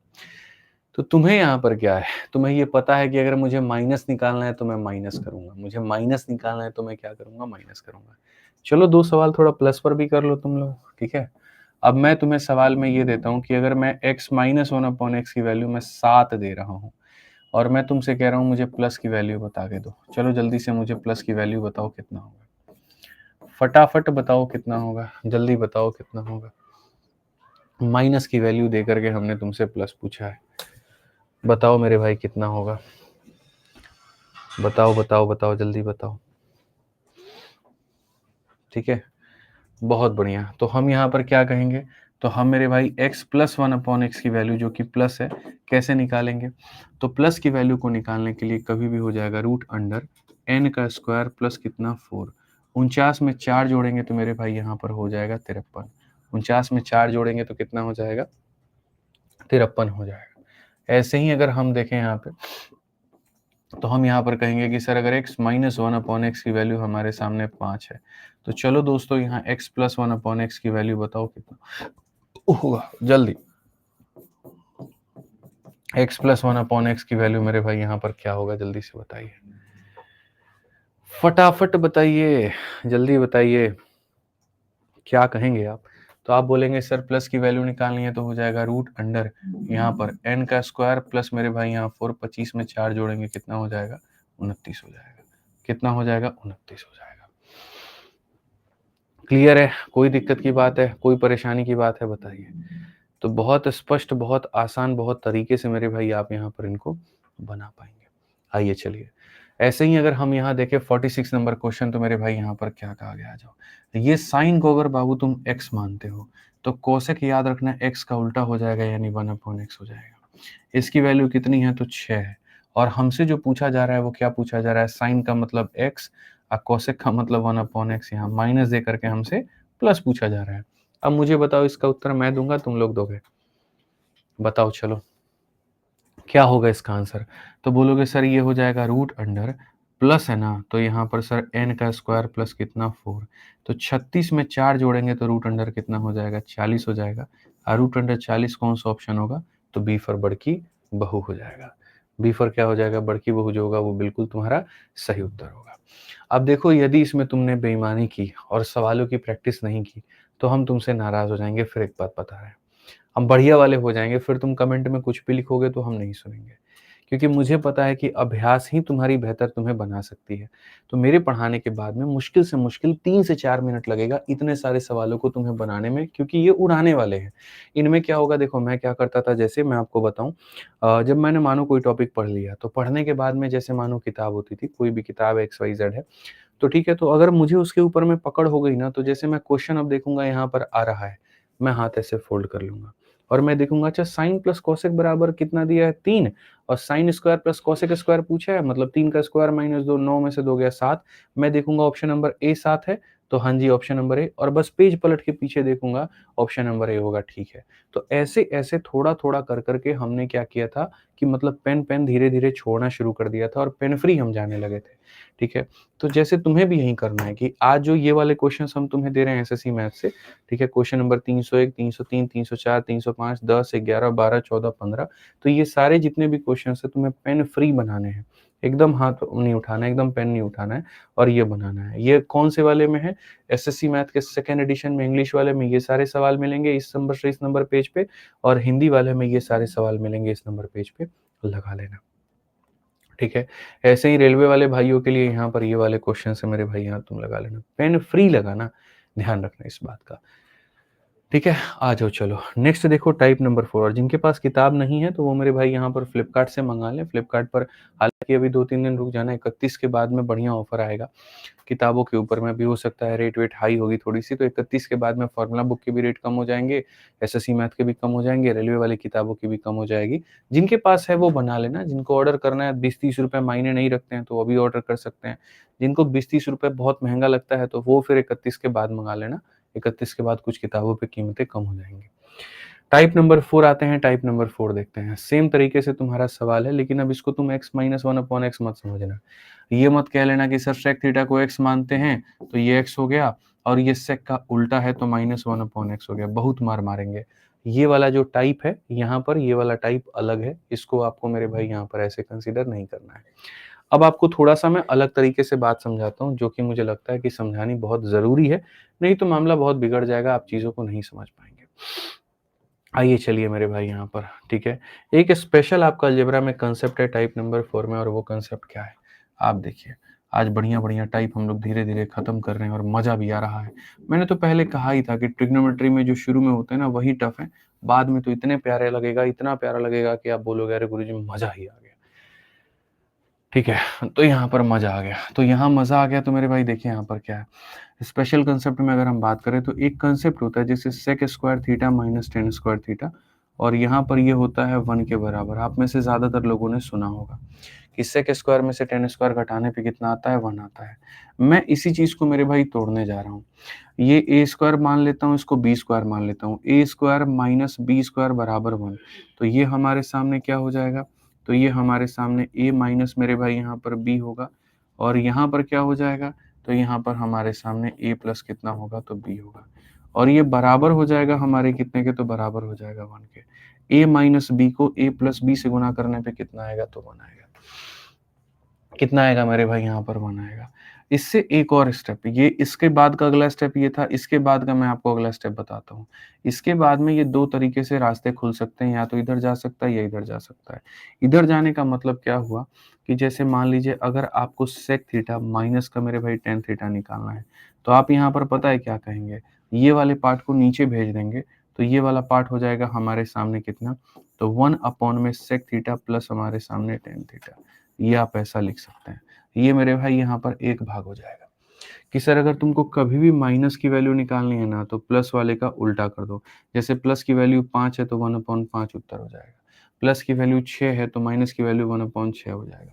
Speaker 1: तो तुम्हें यहाँ पर क्या है, तुम्हें ये पता है कि अगर मुझे माइनस निकालना है तो मैं माइनस करूंगा, मुझे माइनस निकालना है तो मैं क्या करूंगा, माइनस करूंगा। चलो 2 सवाल थोड़ा प्लस पर भी कर लो तुम लोग, ठीक है? अब मैं तुम्हें सवाल में ये देता हूँ कि अगर मैं x - 1/x की वैल्यू में 7 दे रहा हूँ और मैं तुमसे कह रहा हूँ मुझे प्लस की वैल्यू बता के दो। चलो जल्दी से मुझे प्लस की वैल्यू बताओ कितना होगा, फटाफट बताओ कितना होगा, जल्दी बताओ कितना होगा। माइनस की वैल्यू दे करके हमने तुमसे प्लस पूछा है, बताओ मेरे भाई कितना होगा, बताओ बताओ बताओ, जल्दी बताओ, ठीक है? बहुत बढ़िया। तो हम यहाँ पर क्या कहेंगे, तो हम मेरे भाई x + 1/x की वैल्यू जो कि प्लस है, कैसे निकालेंगे? तो प्लस की वैल्यू को निकालने के लिए कभी भी हो जाएगा √n का स्क्वायर प्लस कितना, 4। 49 में 4 जोड़ेंगे तो मेरे भाई यहाँ पर हो जाएगा 53। 49 में 4 जोड़ेंगे तो कितना हो जाएगा, 53 हो जाएगा। ऐसे ही अगर हम देखें यहाँ पे, तो हम यहाँ पर कहेंगे कि सर अगर x - 1/x की वैल्यू हमारे सामने 5 है, तो चलो दोस्तों यहाँ x + 1/x की वैल्यू बताओ कितना होगा, जल्दी। x + 1/x की वैल्यू मेरे भाई यहाँ पर क्या होगा, जल्दी से बताइए, फटाफट बताइए, जल्दी बताइए, क्या कहेंगे आप? तो आप बोलेंगे सर प्लस की वैल्यू निकालनी है तो हो जाएगा √अंडर यहाँ पर n का स्क्वायर प्लस मेरे भाई यहाँ 4, 25 में 4 जोड़ेंगे कितना हो जाएगा, 29 हो जाएगा। कितना हो जाएगा, 29 हो जाएगा। क्लियर है? कोई दिक्कत की बात है, कोई परेशानी की बात है, बताइए। तो बहुत स्पष्ट, बहुत आसान, बहुत तरीके से मेरे भाई आप यहाँ पर इनको बना पाएंगे। आइए चलिए, ऐसे ही अगर हम यहाँ देखें 46 नंबर क्वेश्चन, तो मेरे भाई यहाँ पर क्या कहा गया, आ जाओ। ये साइन को अगर बाबू तुम x मानते हो तो कोसेक याद रखना x का उल्टा हो जाएगा यानी 1/x हो जाएगा। इसकी वैल्यू कितनी है, तो 6 है। और हमसे जो पूछा जा रहा है वो क्या पूछा जा रहा है, साइन का मतलब x और कोसेक का मतलब 1/x, यहाँ माइनस दे करके हमसे प्लस पूछा जा रहा है। अब मुझे बताओ, इसका उत्तर मैं दूंगा, तुम लोग दोगे? बताओ चलो, क्या होगा इसका आंसर? तो बोलोगे सर ये हो जाएगा √अंडर प्लस है ना, तो यहाँ पर सर n का स्क्वायर प्लस कितना, 4। तो 36 में 4 जोड़ेंगे तो √अंडर कितना हो जाएगा, 40 हो जाएगा। और √अंडर 40 कौन सा ऑप्शन होगा, तो बी फॉर बड़की बहू हो जाएगा। बी फॉर क्या हो जाएगा, बड़की बहू जो होगा वो बिल्कुल तुम्हारा सही उत्तर होगा। अब देखो, यदि इसमें तुमने बेईमानी की और सवालों की प्रैक्टिस नहीं की तो हम तुमसे नाराज हो जाएंगे। फिर एक बात बता रहे हैं, हम बढ़िया वाले हो जाएंगे, फिर तुम कमेंट में कुछ भी लिखोगे तो हम नहीं सुनेंगे, क्योंकि मुझे पता है कि अभ्यास ही तुम्हारी बेहतर तुम्हें बना सकती है। तो मेरे पढ़ाने के बाद में मुश्किल से मुश्किल 3 से 4 मिनट लगेगा इतने सारे सवालों को तुम्हें बनाने में, क्योंकि ये उड़ाने वाले हैं। इनमें क्या होगा, देखो मैं क्या करता था, जैसे मैं आपको बताऊं, जब मैंने मानो कोई टॉपिक पढ़ लिया, तो पढ़ने के बाद में जैसे मानो किताब होती थी, कोई भी किताब XYZ है, तो ठीक है, तो अगर मुझे उसके ऊपर में पकड़ हो गई ना, तो जैसे मैं क्वेश्चन अब देखूंगा यहाँ पर आ रहा है, मैं हाथ ऐसे फोल्ड कर लूंगा और मैं देखूंगा, अच्छा साइन प्लस कोसेक बराबर कितना दिया है, 3, और sine square plus cosec square पूछा है, मतलब 3 का स्क्वायर माइनस 2, 9 में से 2 गया 7। मैं देखूंगा ऑप्शन नंबर ए 7 है, तो हाँ जी ऑप्शन नंबर ए, और बस पेज पलट के पीछे देखूंगा, ऑप्शन नंबर ए होगा, ठीक है। तो ऐसे ऐसे थोड़ा थोड़ा कर करके हमने क्या किया था कि मतलब पेन पेन धीरे धीरे छोड़ना शुरू कर दिया था और पेन फ्री हम जाने लगे थे, ठीक है। तो जैसे तुम्हें भी यही करना है कि आज जो ये वाले क्वेश्चन हम तुम्हें दे रहे हैं एसएससी मैथ से, ठीक है, क्वेश्चन नंबर 301, 303, 304, 305, 10, 11, 12, 14, 15, तो ये सारे जितने भी क्वेश्चन है तुम्हें पेन फ्री बनाने हैं, एकदम हाथ नहीं उठाना है, एकदम पेन नहीं उठाना है, और ये बनाना है। ये कौन से वाले में है, एसएससी मैथ के सेकेंड एडिशन में, इंग्लिश वाले में ये सारे सवाल मिलेंगे इस नंबर से इस नंबर पेज पे, और हिंदी वाले में ये सारे सवाल मिलेंगे इस नंबर पेज पे, लगा लेना, ठीक है। ऐसे ही रेलवे वाले भाइयों के लिए यहाँ पर ये वाले क्वेश्चन है मेरे भाई, यहाँ तुम लगा लेना, पेन फ्री लगाना, ध्यान रखना इस बात का। ठीक है, आ जाओ चलो नेक्स्ट देखो टाइप नंबर 4। और जिनके पास किताब नहीं है तो वो मेरे भाई यहाँ पर फ्लिपकार्ट से मंगा लें। फ्लिपकार्ट पर हालांकि अभी 2-3 दिन रुक जाना, 31 के बाद में बढ़िया ऑफर आएगा किताबों के ऊपर में। भी हो सकता है रेट वेट हाई होगी थोड़ी सी, तो 31 के बाद में फॉर्मूला बुक के भी रेट कम हो जाएंगे, एसएससी मैथ के भी कम हो जाएंगे, रेलवे वाली किताबों की भी कम हो जाएगी। जिनके पास है वो बना लेना, जिनको ऑर्डर करना है 20-30 रुपये मायने नहीं रखते हैं तो वो भी ऑर्डर कर सकते हैं। जिनको 20-30 रुपये बहुत महंगा लगता है तो वो फिर 31 के बाद मंगा लेना, 31 के बाद कुछ किताबों पे कीमतें कम हो जाएंगी। टाइप नंबर 4 आते हैं, टाइप नंबर 4 देखते हैं। सेम तरीके से तुम्हारा सवाल है, लेकिन अब इसको तुम x माइनस 1/x मत समझना। ये मत कह लेना कि सर sec थीटा को x मानते हैं तो ये x हो गया, और ये sec का उल्टा है तो -1/x हो गया, बहुत मार मारेंगे। ये वाला जो टाइप है यहाँ पर, ये वाला टाइप अलग है, इसको आपको मेरे भाई यहाँ पर ऐसे कंसीडर नहीं करना है। अब आपको थोड़ा सा मैं अलग तरीके से बात समझाता हूँ, जो कि मुझे लगता है कि समझानी बहुत ज़रूरी है, नहीं तो मामला बहुत बिगड़ जाएगा, आप चीज़ों को नहीं समझ पाएंगे। आइए चलिए मेरे भाई यहाँ पर, ठीक है, एक स्पेशल आपका अलजेब्रा में कंसेप्ट है टाइप नंबर 4 में, और वो कंसेप्ट क्या है आप देखिए। आज बढ़िया बढ़िया टाइप हम लोग धीरे धीरे खत्म कर रहे हैं और मजा भी आ रहा है। मैंने तो पहले कहा ही था कि ट्रिग्नोमेट्री में जो शुरू में होते हैं ना वही टफ है, बाद में तो इतने प्यारे लगेगा, इतना प्यारा लगेगा कि आप बोलोगे अरे गुरुजी मजा ही आ गया। ठीक है, तो यहाँ पर मजा आ गया, तो यहाँ मजा आ गया, तो मेरे भाई देखिए यहाँ पर क्या है। स्पेशल कंसेप्ट में अगर हम बात करें तो एक कंसेप्ट होता है जैसे sec square theta minus tan square theta, और यहाँ पर ये होता है 1 के बराबर। आप में से ज़्यादातर लोगों ने सुना होगा कि सेक स्क्वायर में से टेन स्क्वायर घटाने पे कितना आता है, 1 आता है। मैं इसी चीज़ को मेरे भाई तोड़ने जा रहा हूँ। ये ए स्क्वायर मान लेता हूँ, इसको बी स्क्वायर मान लेता हूँ। ए स्क्वायर माइनस बी स्क्वायर बराबर 1, तो ये हमारे सामने क्या हो जाएगा, तो ये हमारे सामने ए माइनस मेरे भाई यहाँ पर बी होगा, और यहाँ पर क्या हो जाएगा, तो यहाँ पर हमारे सामने a प्लस कितना होगा, तो b होगा, और ये बराबर हो जाएगा हमारे कितने के, तो बराबर हो जाएगा 1 के। a माइनस बी को a प्लस बी से गुना करने पे कितना आएगा, तो 1 आएगा। कितना आएगा मेरे भाई यहाँ पर 1 आएगा। इससे एक और स्टेप, ये इसके बाद का अगला स्टेप ये था, इसके बाद का मैं आपको अगला स्टेप बताता हूँ। इसके बाद में ये 2 तरीके से रास्ते खुल सकते हैं, या तो इधर जा सकता है या इधर जा सकता है। इधर जाने का मतलब क्या हुआ कि जैसे मान लीजिए अगर आपको सेक थीटा माइनस का मेरे भाई टेन थीटा निकालना है, तो आप यहाँ पर पता है क्या कहेंगे, ये वाले पार्ट को नीचे भेज देंगे, तो ये वाला पार्ट हो जाएगा हमारे सामने कितना, तो 1 अपॉन में सेक थीटा प्लस हमारे सामने टेन थीटा। ये आप ऐसा लिख सकते हैं। ये मेरे भाई यहाँ पर एक भाग हो जाएगा कि सर अगर तुमको कभी भी माइनस की वैल्यू निकालनी है ना, तो प्लस वाले का उल्टा कर दो। जैसे प्लस की वैल्यू 5 है तो 1/5 उत्तर हो जाएगा। प्लस की वैल्यू 6 है तो माइनस की वैल्यू 1/6 हो जाएगा।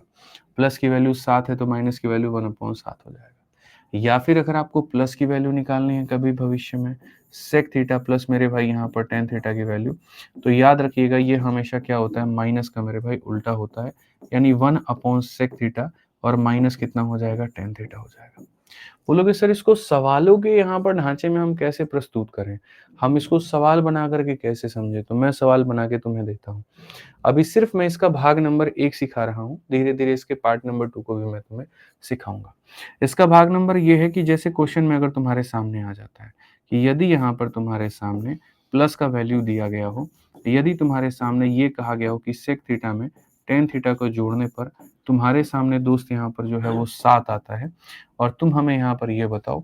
Speaker 1: प्लस की वैल्यू 7 है तो माइनस की वैल्यू 1/7 हो जाएगा। या फिर अगर आपको प्लस की वैल्यू निकालनी है कभी भविष्य में, सेक थीटा प्लस मेरे भाई यहाँ पर टेन थीटा की वैल्यू, तो याद रखिएगा ये हमेशा क्या होता है, माइनस का मेरे भाई उल्टा होता है, यानी 1/सेक थीटा, और माइनस कितना हो जाएगा, टेन थीटा हो जाएगा। बोलोगे सर इसको सवालों के यहाँ पर ढांचे में हम कैसे प्रस्तुत करें, हम इसको सवाल बना करके कैसे समझे, तो मैं सवाल बना के तुम्हें देता हूँ। अभी सिर्फ मैं इसका भाग नंबर 1 सिखा रहा हूँ, धीरे धीरे इसके पार्ट नंबर 2 को भी मैं तुम्हें सिखाऊंगा। इसका भाग नंबर ये है कि जैसे क्वेश्चन में अगर तुम्हारे सामने आ जाता है कि यदि यहाँ पर तुम्हारे सामने प्लस का वैल्यू दिया गया हो, यदि तुम्हारे सामने ये कहा गया हो कि सेक थीटा में टेन थीटा को जोड़ने पर तुम्हारे सामने दोस्त यहाँ पर जो है वो 7 आता है, और तुम हमें यहाँ पर ये बताओ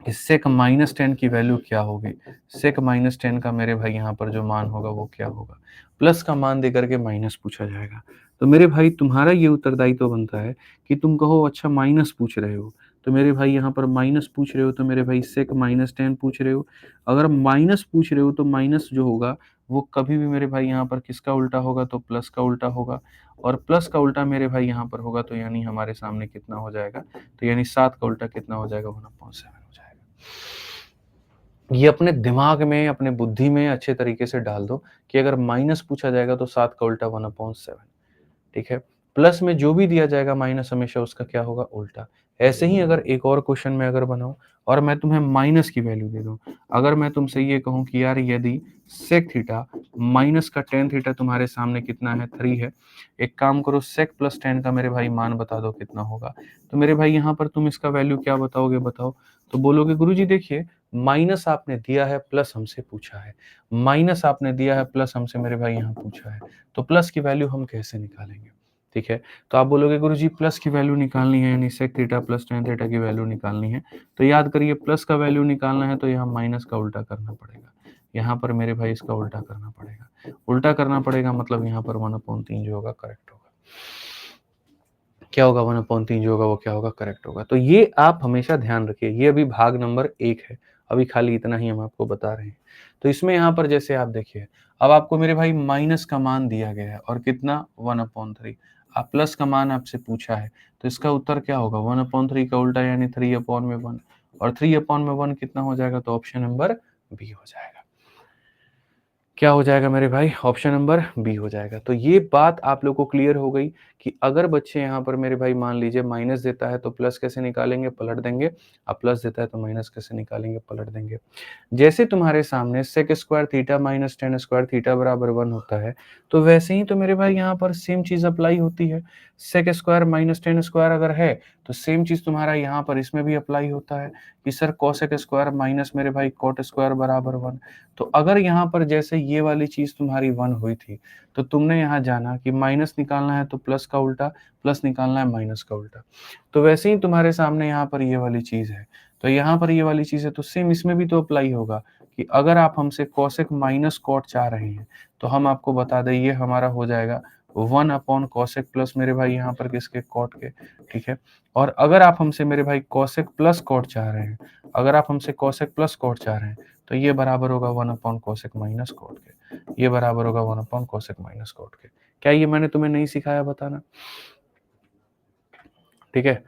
Speaker 1: कि सेक माइनस 10 की वैल्यू क्या होगी। सेक माइनस 10 का मेरे भाई यहाँ पर जो मान होगा वो क्या होगा, प्लस का मान देकर के माइनस पूछा जाएगा। तो मेरे भाई तुम्हारा ये उत्तरदायित्व तो बनता है कि तुम कहो अच्छा माइनस पूछ रहे हो, तो मेरे भाई यहाँ पर माइनस पूछ रहे हो, तो मेरे भाई सेक माइनस 10 पूछ रहे हो। अगर माइनस पूछ रहे हो तो माइनस जो होगा वो कभी भी मेरे भाई यहाँ पर किसका उल्टा होगा, तो प्लस का उल्टा होगा, और प्लस का उल्टा मेरे भाई यहाँ पर होगा, तो यानी हमारे सामने कितना हो जाएगा, तो यानी 7 का उल्टा कितना हो जाएगा, 1/7 हो जाएगा। ये अपने दिमाग में, अपने बुद्धि में अच्छे तरीके से डाल दो कि अगर माइनस पूछा जाएगा तो 7 का उल्टा 1/7, ठीक है। प्लस में जो भी दिया जाएगा माइनस हमेशा उसका क्या होगा, उल्टा। ऐसे ही अगर एक और क्वेश्चन में अगर बनाऊं और मैं तुम्हें माइनस की वैल्यू दे दूं, अगर मैं तुमसे ये कहूं कि यार यदि सेक थीटा माइनस का टेन थीटा तुम्हारे सामने कितना है, 3 है, एक काम करो सेक प्लस 10 का मेरे भाई मान बता दो कितना होगा, तो मेरे भाई यहाँ पर तुम इसका वैल्यू क्या बताओगे, बताओ। तो बोलोगे गुरुजी देखिए माइनस आपने दिया है, प्लस हमसे पूछा है, माइनस आपने दिया है, प्लस हमसे मेरे भाई यहाँ पूछा है, तो प्लस की वैल्यू हम कैसे निकालेंगे। ठीक है। तो आप बोलोगे गुरुजी प्लस की वैल्यू निकालनी है, यानी sec theta plus tan theta की वैल्यू निकालनी है। तो याद करिए प्लस का वैल्यू निकालना है तो यहाँ माइनस का उल्टा करना पड़ेगा। यहाँ पर मेरे भाई इसका उल्टा करना पड़ेगा। उल्टा करना पड़ेगा मतलब यहाँ पर 1/3 जो होगा करेक्ट होगा। क्या होगा 1/3 जो होगा वो क्या होगा करेक्ट होगा। तो ये आप हमेशा ध्यान रखिए। ये अभी भाग नंबर 1 है। अभी खाली इतना ही हम आपको बता रहे हैं। तो इसमें यहाँ पर जैसे आप देखिए, अब आपको मेरे भाई माइनस का मान दिया गया है और कितना 1/3। अब प्लस का मान आपसे पूछा है तो इसका उत्तर क्या होगा 1/3 का उल्टा यानी 3/1 और 3/1 कितना हो जाएगा तो ऑप्शन नंबर बी हो जाएगा। क्या हो जाएगा मेरे भाई ऑप्शन नंबर बी हो जाएगा। तो ये बात आप लोग को क्लियर हो गई कि अगर बच्चे यहाँ पर मेरे भाई मान लीजिए माइनस देता है तो प्लस कैसे निकालेंगे पलट देंगे, अब प्लस देता है तो माइनस कैसे निकालेंगे पलट देंगे। जैसे तुम्हारे सामने sec square theta minus tan square theta बराबर 1 होता है तो वैसे ही तो मेरे भाई यहाँ पर सेम चीज अप्लाई होती है। Sec square minus tan square अगर है तो सेम चीज तुम्हारा यहाँ पर इसमें भी अप्लाई होता है कि सर कोसेक स्क्वायर माइनस मेरे भाई कोट स्क्वायर बराबर 1। तो अगर यहाँ पर जैसे ये वाली चीज तुम्हारी 1 हुई थी तो तुमने यहाँ जाना कि माइनस निकालना है तो प्लस का उल्टा, प्लस निकालना है माइनस का उल्टा। तो वैसे ही तुम्हारे सामने यहाँ पर ये वाली चीज है तो यहाँ पर ये वाली चीज है तो सेम इसमें भी तो अप्लाई होगा कि अगर आप हमसे कोसेक माइनस कॉट चाह रहे हैं तो हम आपको बता दें ये हमारा हो जाएगा 1/कोसेक प्लस मेरे भाई यहाँ पर किसके कॉट के। ठीक है। और अगर आप हमसे मेरे भाई कोसेक प्लस कॉट चाह रहे हैं, अगर आप हमसे कोसेक प्लस कॉट चाह रहे हैं तो ये बराबर होगा 1/कोसेक माइनस कॉट के। ये बराबर होगा 1/कोसेक माइनस कॉट के। क्या ये मैंने तुम्हें नहीं सिखाया बताना? ठीक है।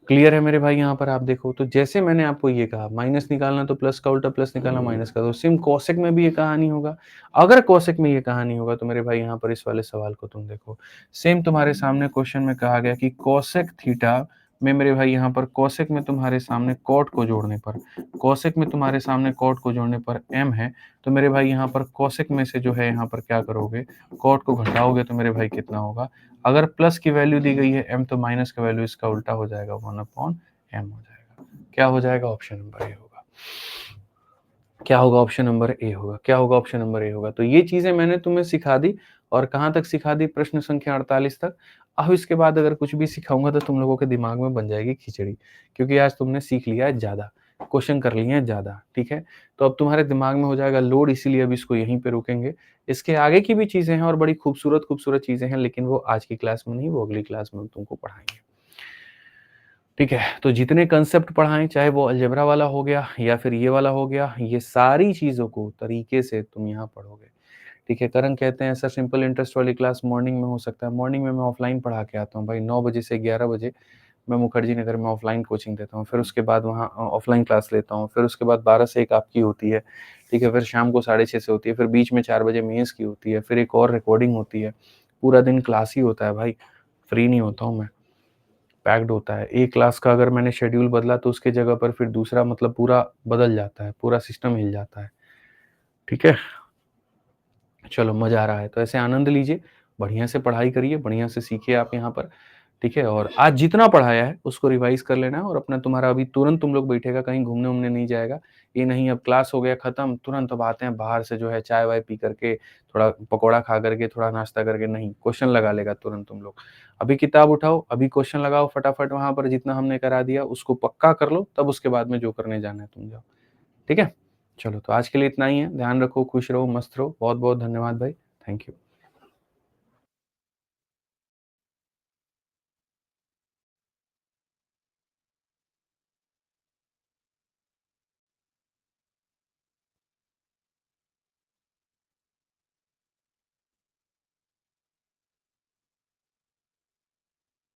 Speaker 1: क्लियर है मेरे भाई? यहाँ पर आप देखो तो जैसे मैंने आपको ये कहा माइनस निकालना तो प्लस का उल्टा, प्लस निकालना माइनस का, तो सेम कोसेक में भी ये कहानी होगा। अगर कोसेक में ये कहानी होगा तो मेरे भाई यहाँ पर इस वाले सवाल को तुम देखो, सेम तुम्हारे सामने क्वेश्चन में कहा गया कि कोसेक थीटा में मेरे भाई यहाँ पर कोसेक में तुम्हारे सामने कॉट को जोड़ने पर, कोसेक में तुम्हारे सामने कॉट को जोड़ने पर m है तो मेरे भाई यहाँ पर कोसेक में से जो है यहाँ पर क्या करोगे कॉट को घटाओगे तो मेरे भाई कितना होगा। अगर प्लस की वैल्यू दी गई है m तो माइनस का वैल्यू इसका उल्टा हो जाएगा 1/m हो जाएगा। क्या हो जाएगा ऑप्शन नंबर ए होगा। क्या होगा ऑप्शन नंबर ए होगा। क्या होगा ऑप्शन नंबर ए होगा। तो ये चीजें मैंने तुम्हें सिखा दी और कहां तक सिखा दी प्रश्न संख्या 48 तक। अब इसके बाद अगर कुछ भी सिखाऊंगा तो तुम लोगों के दिमाग में बन जाएगी खिचड़ी, क्योंकि आज तुमने सीख लिया है ज्यादा, क्वेश्चन कर लिए हैं ज्यादा। ठीक है। तो अब तुम्हारे दिमाग में हो जाएगा लोड, इसीलिए अब इसको यहीं पे रोकेंगे। इसके आगे की भी चीजें हैं और बड़ी खूबसूरत खूबसूरत चीजें हैं, लेकिन वो आज की क्लास में नहीं, वो अगली क्लास में हम तुमको पढ़ाएंगे। ठीक है। तो जितने कंसेप्ट पढ़ाएं, चाहे वो अलजेब्रा वाला हो गया या फिर ये वाला हो गया, ये सारी चीजों को तरीके से तुम यहाँ पढ़ोगे। ठीक है। करण कहते हैं सर सिंपल इंटरेस्ट वाली क्लास मॉर्निंग में हो सकता है। मॉर्निंग में मैं ऑफलाइन पढ़ा के आता हूँ भाई, 9 बजे से 11 बजे मैं मुखर्जी नगर में ऑफलाइन कोचिंग देता हूँ, फिर उसके बाद वहाँ ऑफलाइन क्लास लेता हूँ, फिर उसके बाद 12 से 1 आपकी होती है। ठीक है। फिर शाम को 6:30 से होती है, फिर बीच में 4 बजे मेंस की होती है, फिर एक और रिकॉर्डिंग होती है। पूरा दिन क्लास ही होता है भाई, फ्री नहीं होता हूँ मैं, पैक्ड होता है। एक क्लास का अगर मैंने शेड्यूल बदला तो उसके जगह पर फिर दूसरा मतलब पूरा बदल जाता है, पूरा सिस्टम हिल जाता है। ठीक है। चलो मजा आ रहा है तो ऐसे आनंद लीजिए, बढ़िया से पढ़ाई करिए, बढ़िया से सीखिए आप यहाँ पर। ठीक है। और आज जितना पढ़ाया है उसको रिवाइज कर लेना है और अपना तुम्हारा अभी तुरंत तुम लोग बैठेगा, कहीं घूमने उमने नहीं जाएगा। ये नहीं अब क्लास हो गया खत्म तुरंत अब आते हैं बाहर से जो है चाय वाय पी करके, थोड़ा पकौड़ा खा करके, थोड़ा नाश्ता करके, नहीं, क्वेश्चन लगा लेगा तुरंत तुम लोग। अभी किताब उठाओ, अभी क्वेश्चन लगाओ फटाफट, वहां पर जितना हमने करा दिया उसको पक्का कर लो, तब उसके बाद में जो करने जाना है तुम जाओ। ठीक है। चलो तो आज के लिए इतना ही है। ध्यान रखो, खुश रहो, मस्त रहो। बहुत बहुत धन्यवाद भाई। Thank you.